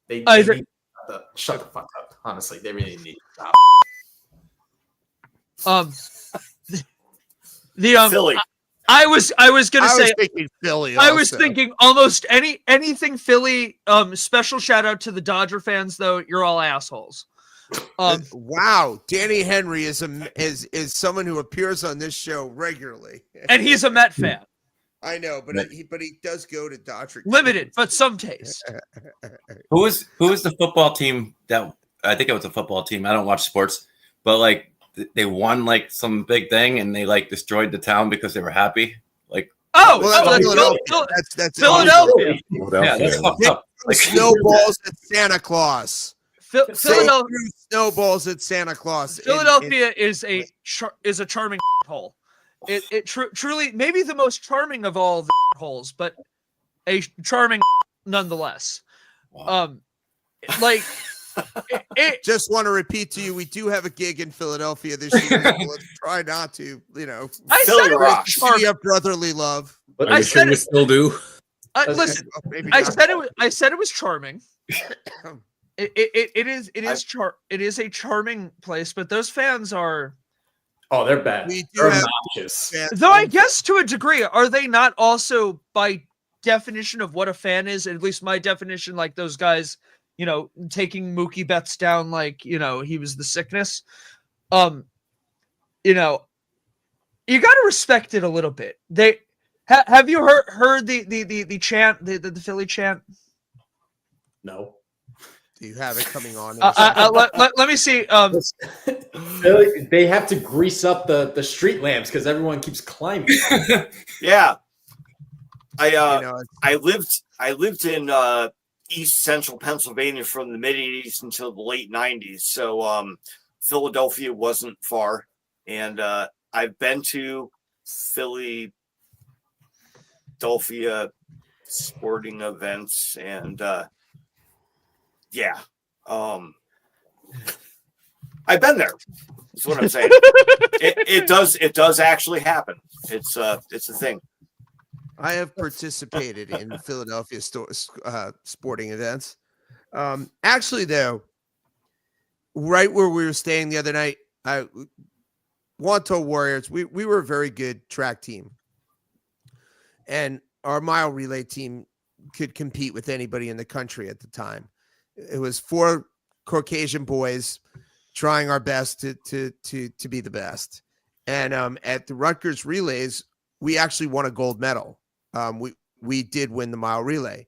they Either- need to shut the fuck up. Honestly, they really need to stop. Philly. I was gonna say thinking Philly. I was also. thinking almost anything Philly. Special shout out to the Dodger fans though. You're all assholes. Wow, Danny Henry is someone who appears on this show regularly, And he's a Met fan. I know, but he does go to Dodger. Limited, but some taste. Who was the football team that I think it was a football team. I don't watch sports, but like they won like some big thing and they like destroyed the town because they were happy. Like, Oh, Well, that's that's Philadelphia. That's Philadelphia. yeah, that's fucked up. Like, Snowballs at Santa Claus. Philadelphia. Snowballs at Santa Claus. Philadelphia is a charming hole. It truly maybe the most charming of all the holes, but a charming nonetheless. wow. Like Just want to repeat to you, we do have a gig in Philadelphia this year. So let's try not to, I Philly said it was rock. charming. city of brotherly love. But Are you sure said you it- still do? Listen, Oh, maybe I not. said it was charming. It is a charming place, but those fans are, oh, they're bad. We do They're have obnoxious. fans. though I guess to a degree, are they not also by definition of what a fan is? At least my definition, like those guys, taking Mookie Betts down like he was the sickness. You got to respect it a little bit. They have you heard the chant, the Philly chant? No. Do you have it coming on? Let me see. They have to grease up the street lamps because everyone keeps climbing. Yeah. it's- I lived in East Central Pennsylvania from the mid '80s until the late '90s. So Philadelphia wasn't far, and I've been to Philadelphia sporting events, and yeah, I've been there. That's what I'm saying. It does actually happen. It's a thing. I have participated in Philadelphia sporting events. Actually, though, right where we were staying the other night, Wanto Warriors, we were a very good track team. And our mile relay team could compete with anybody in the country at the time. It was 4 Caucasian boys trying our best to be the best. And at the Rutgers relays, we actually won a gold medal. We did win the mile relay.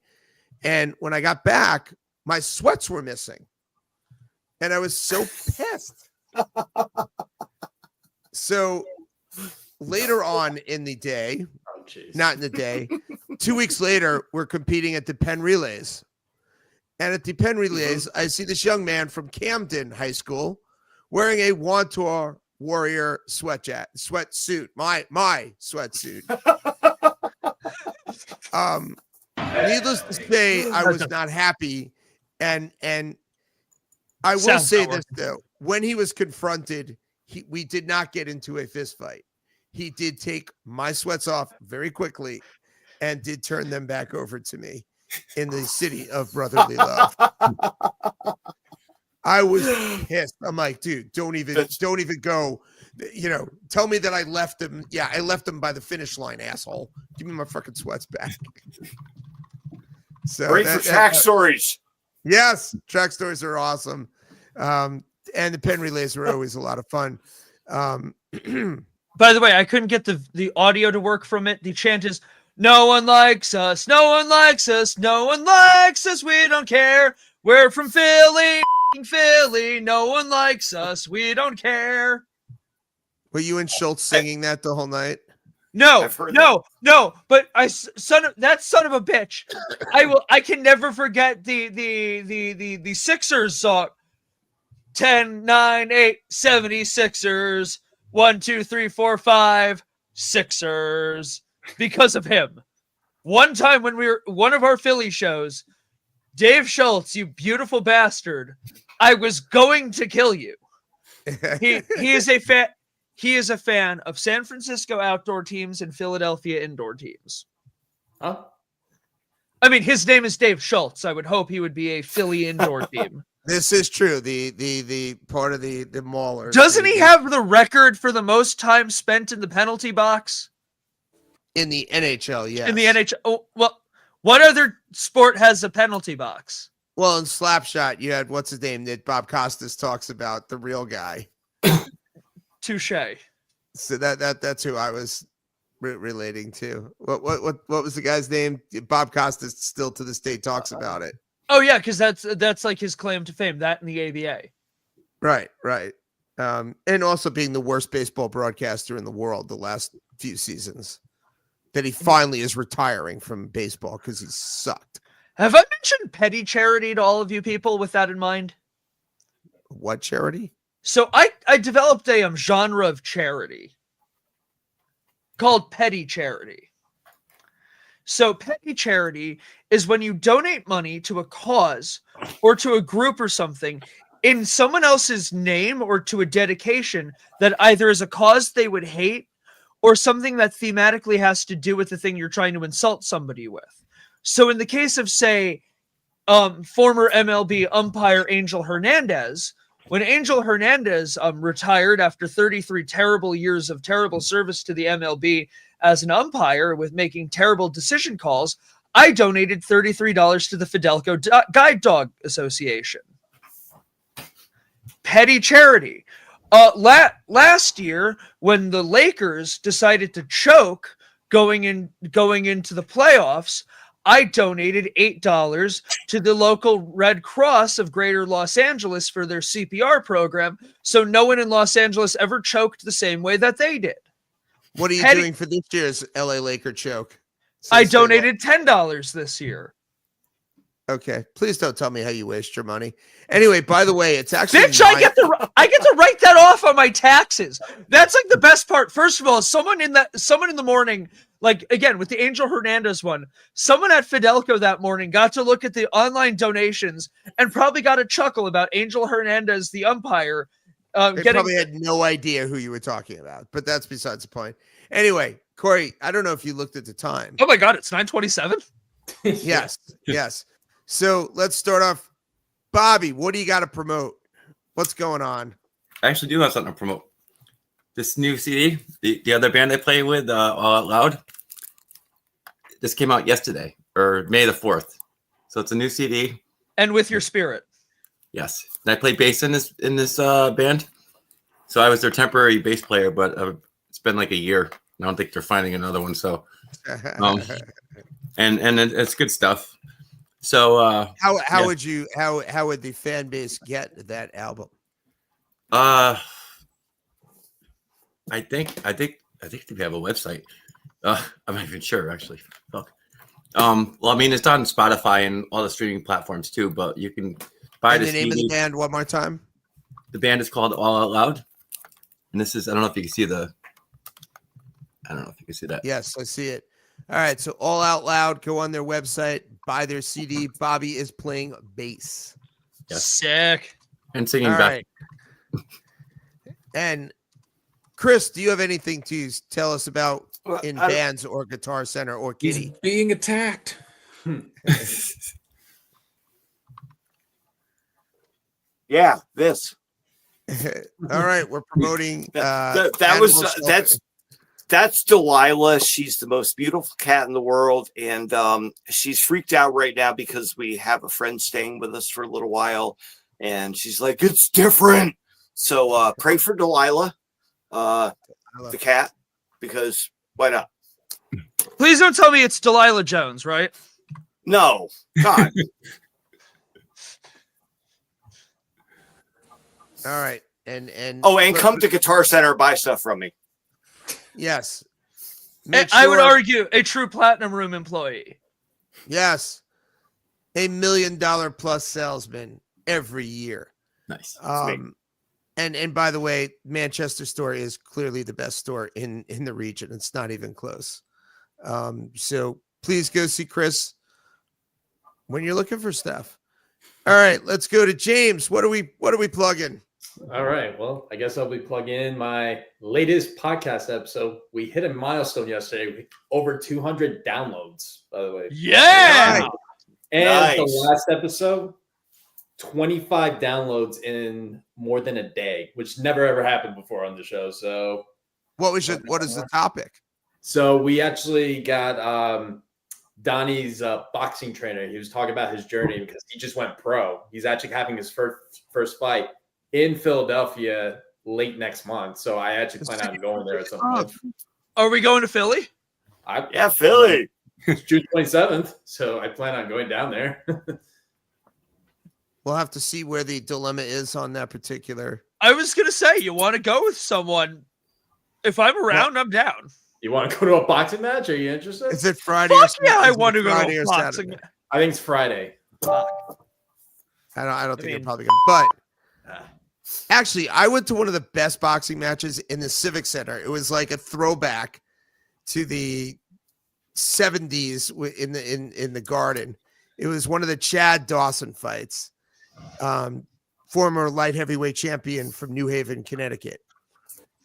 And when I got back, my sweats were missing. And I was so pissed. So later on in the day, not in the day, 2 weeks later, we're competing at the Penn Relays. And at the Penn Relays, I see this young man from Camden High School wearing a Wantor Warrior sweatsuit, my sweatsuit. Needless to say, I was not happy. And I will Sounds say not this, though. When he was confronted, we did not get into a fist fight. He did take my sweats off very quickly and did turn them back over to me in the city of brotherly love. I was pissed. I'm like, dude, don't even go. Tell me that I left him. Yeah, I left him by the finish line, asshole. Give me my fucking sweats back. So Great for track stories. Yes, track stories are awesome. And the Penn Relays were always a lot of fun. By the way, I couldn't get the audio to work from it. The chant is, "No one likes us, no one likes us, no one likes us, we don't care. We're from Philly, Philly, no one likes us, we don't care." Were you and Schultz singing that the whole night? No, I've heard no, but son of a bitch. I can never forget the Sixers song. 10, 9, 8, 76ers. 1, 2, 3, 4, 5, Sixers. Because of him. One time when we were one of our Philly shows, Dave Schultz, you beautiful bastard, I was going to kill you. He is a fan. He is a fan of San Francisco outdoor teams and Philadelphia indoor teams. Huh? I mean, his name is Dave Schultz. I would hope he would be a Philly indoor team. This is true. The part of the Maulers. Doesn't he have the record for the most time spent in the penalty box? In the NHL, yes. In the NHL. Oh, well, what other sport has a penalty box? Well, in Slapshot, you had what's his name that Bob Costas talks about, the real guy. Touche. So that's who I was relating to. What was the guy's name? Bob Costas still to this day talks about it. Oh yeah, because that's like his claim to fame. That and the ABA. Right. And also being the worst baseball broadcaster in the world the last few seasons. that he finally is retiring from baseball because he sucked. Have I mentioned petty charity to all of you people with that in mind? What charity? So I developed a genre of charity called petty charity. So petty charity is when you donate money to a cause or to a group or something in someone else's name or to a dedication that either is a cause they would hate or something that thematically has to do with the thing you're trying to insult somebody with. So in the case of, say, former MLB umpire Angel Hernandez, when Angel Hernandez retired after 33 terrible years of terrible service to the MLB as an umpire with making terrible decision calls, I donated $33 to the Fidelco Guide Dog Association. Petty charity. Last year, when the Lakers decided to choke going into the playoffs, I donated $8 to the local Red Cross of Greater Los Angeles for their CPR program, so no one in Los Angeles ever choked the same way that they did. What are you doing for this year's LA Laker choke? I donated $10 this year. Okay, please don't tell me how you waste your money. Anyway, by the way, it's actually Bitch, I get to write that off on my taxes. That's like the best part. First of all, someone in the morning, like again with the Angel Hernandez one, someone at Fidelco that morning got to look at the online donations and probably got a chuckle about Angel Hernandez, the umpire. They probably had no idea who you were talking about, but that's besides the point. Anyway, Corey, I don't know if you looked at the time. Oh my God, it's 9:27. Yes, yes. So let's start off. Bobby, what do you got to promote? What's going on? I actually do have something to promote. This new CD, the other band I play with, All Out Loud, this came out yesterday, or May the 4th. So it's a new CD. And With Your Spirit. Yes. And I play bass in this band. So I was their temporary bass player, but it's been like a year. I don't think they're finding another one. So, and it's good stuff. So how would the fan base get that album? I think they have a website. I'm not even sure actually. Fuck. Well, I mean, it's on Spotify and all the streaming platforms too. But you can buy the name of the band one more time. The band is called All Out Loud, and this is I don't know if you can see the. I don't know if you can see that. Yes, I see it. All right, so All Out Loud, go on their website, buy their CD. Bobby is playing bass. Yes. Sick. And singing All back. Right. And Chris, do you have anything to tell us about in bands or Guitar Center or Kitty? He's being attacked. Yeah, this. All right, we're promoting. That's Delilah. She's the most beautiful cat in the world, and she's freaked out right now because we have a friend staying with us for a little while, and she's like, "It's different." So pray for Delilah, the cat, because why not? Please don't tell me it's Delilah Jones, right? No, God. All right, and come to Guitar Center, buy stuff from me. Yes. I would argue a true Platinum Room employee. Yes. $1 million plus salesman every year. Nice. And by the way, Manchester store is clearly the best store in the region. It's not even close. So please go see Chris when you're looking for stuff. All right, let's go to James. What are we plugging? All right. Well, I guess I'll be plugging in my latest podcast episode. We hit a milestone yesterday. Over 200 downloads, by the way. Yeah. Wow. And the last episode, 25 downloads in more than a day, which never ever happened before on the show. So what is the topic? So we actually got Donnie's boxing trainer. He was talking about his journey because he just went pro. He's actually having his first fight in Philadelphia late next month. So I actually plan on going there at some point. Are we going to Philly? Yeah, Philly. It's June 27th. So I plan on going down there. We'll have to see where the dilemma is on that particular. I was going to say, you want to go with someone. If I'm around, I'm down. You want to go to a boxing match? Are you interested? Is it Friday? Fuck or, yeah, I is it want to go Friday to a or boxing. Saturday? I think it's Friday. Fuck. I don't think mean- they're probably going to. But Ah. actually, I went to one of the best boxing matches in the Civic Center. It was like a throwback to the 70s in the Garden. It was one of the Chad Dawson fights, former light heavyweight champion from New Haven, Connecticut.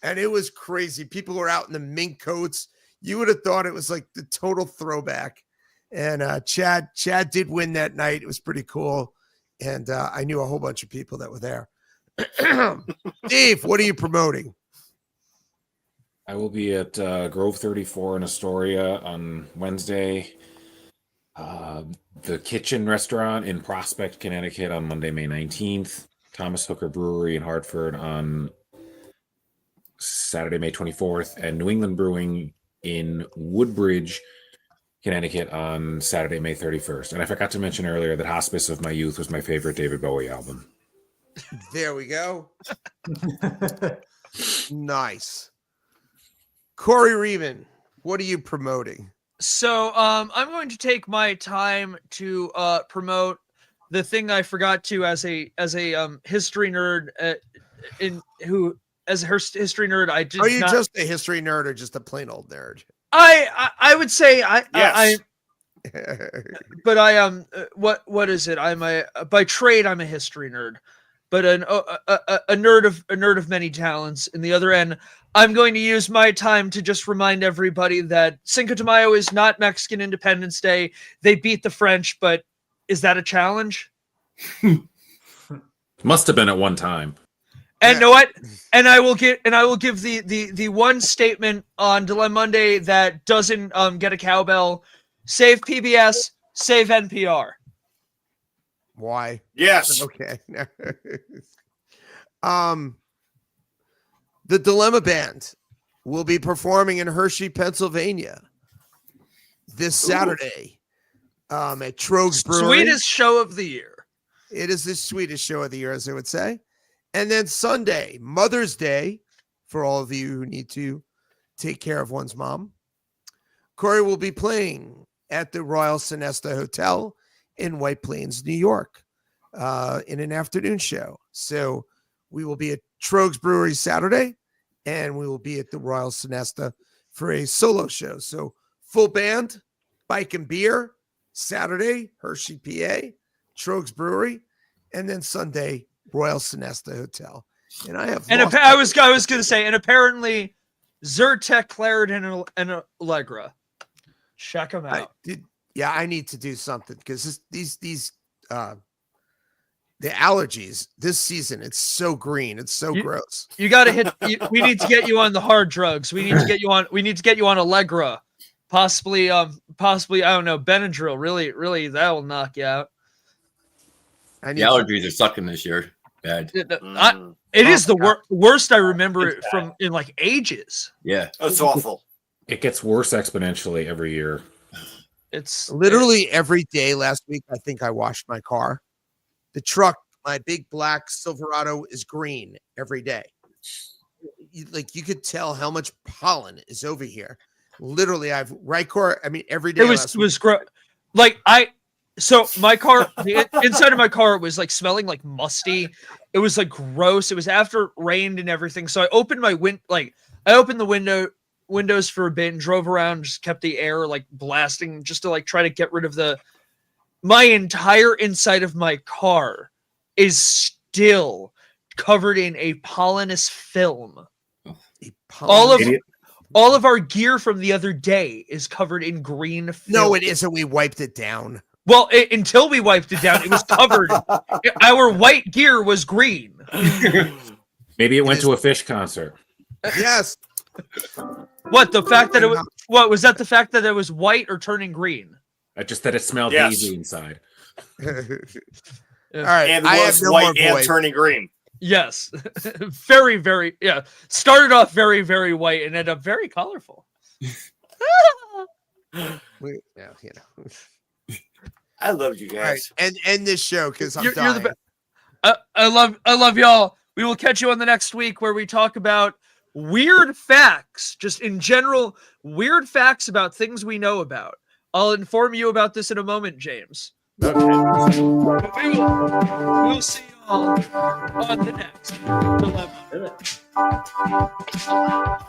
And it was crazy. People were out in the mink coats. You would have thought it was like the total throwback. And Chad did win that night. It was pretty cool. And I knew a whole bunch of people that were there. Dave, what are you promoting? I will be at Grove 34 in Astoria on Wednesday. The Kitchen Restaurant in Prospect, Connecticut on Monday, May 19th. Thomas Hooker Brewery in Hartford on Saturday, May 24th. And New England Brewing in Woodbridge, Connecticut on Saturday, May 31st. And I forgot to mention earlier that Hospice of My Youth was my favorite David Bowie album. There we go. Nice. Corey Reeman, what are you promoting? So I'm going to take my time to promote the thing I forgot to as a history nerd history nerd. I did Are you not, just a history nerd or just a plain old nerd? I would say Yes. but I what is it? By trade I'm a history nerd, but a nerd of many talents. In the other end, I'm going to use my time to just remind everybody that Cinco de Mayo is not Mexican Independence Day. They beat the French, but is that a challenge? Must have been at one time. And Yeah. know what? And I will give the one statement on DIlem-Monday that doesn't get a cowbell. Save PBS, save NPR. Why? Yes. Okay. The Dilemma Band will be performing in Hershey, Pennsylvania this Saturday at Trogs Brewery. Sweetest show of the year. It is the sweetest show of the year, as I would say. And then Sunday, Mother's Day, for all of you who need to take care of one's mom. Corey will be playing at the Royal Sonesta Hotel in White Plains, New York, in an afternoon show. So we will be at Trogs Brewery Saturday, and we will be at the Royal Sonesta for a solo show. So full band, bike and beer, Saturday, Hershey, PA, Trogs Brewery, and then Sunday, Royal Sonesta Hotel. And I have And lost I was going to say, and apparently Zyrtec, Claritin, and Allegra. Check them out. I need to do something because these the allergies this season, it's so green, it's so gross. You got to hit. We need to get you on the hard drugs. We need to get you on. We need to get you on Allegra, possibly. I don't know, Benadryl. Really, that will knock you out. I The need allergies are sucking this year. Bad. It is the worst I remember it from in like ages. Yeah. That's awful. It gets worse exponentially every year. It's literally every day last week. I think I washed my car. The truck, my big black Silverado, is green every day. You could tell how much pollen is over here. Literally, every day. It was gross. So my car, the inside of my car was like smelling like musty. It was like gross. It was after it rained and everything. So I opened the windows for a bit and drove around, just kept the air like blasting just to like try to get rid of my entire inside of my car is still covered in a pollenous film. All of our gear from the other day is covered in green film. No, it isn't. We wiped it down. Well, until we wiped it down, it was covered. Our white gear was green. Maybe it went to a Fish concert. Yes. What, the fact that what was that? The fact that it was white or turning green? Just that it smelled hazy inside. All right. And I was have no white more and voice. turning green. Yes. Very, very, yeah. Started off very, very white and ended up very colorful. I love you All right. guys. And end this show because I'm You're dying. the I love y'all. We will catch you on the next week where we talk about weird facts, just in general, weird facts about things we know about. I'll inform you about this in a moment, James. Okay. But we'll see y'all on the next Dilemma. Damn it.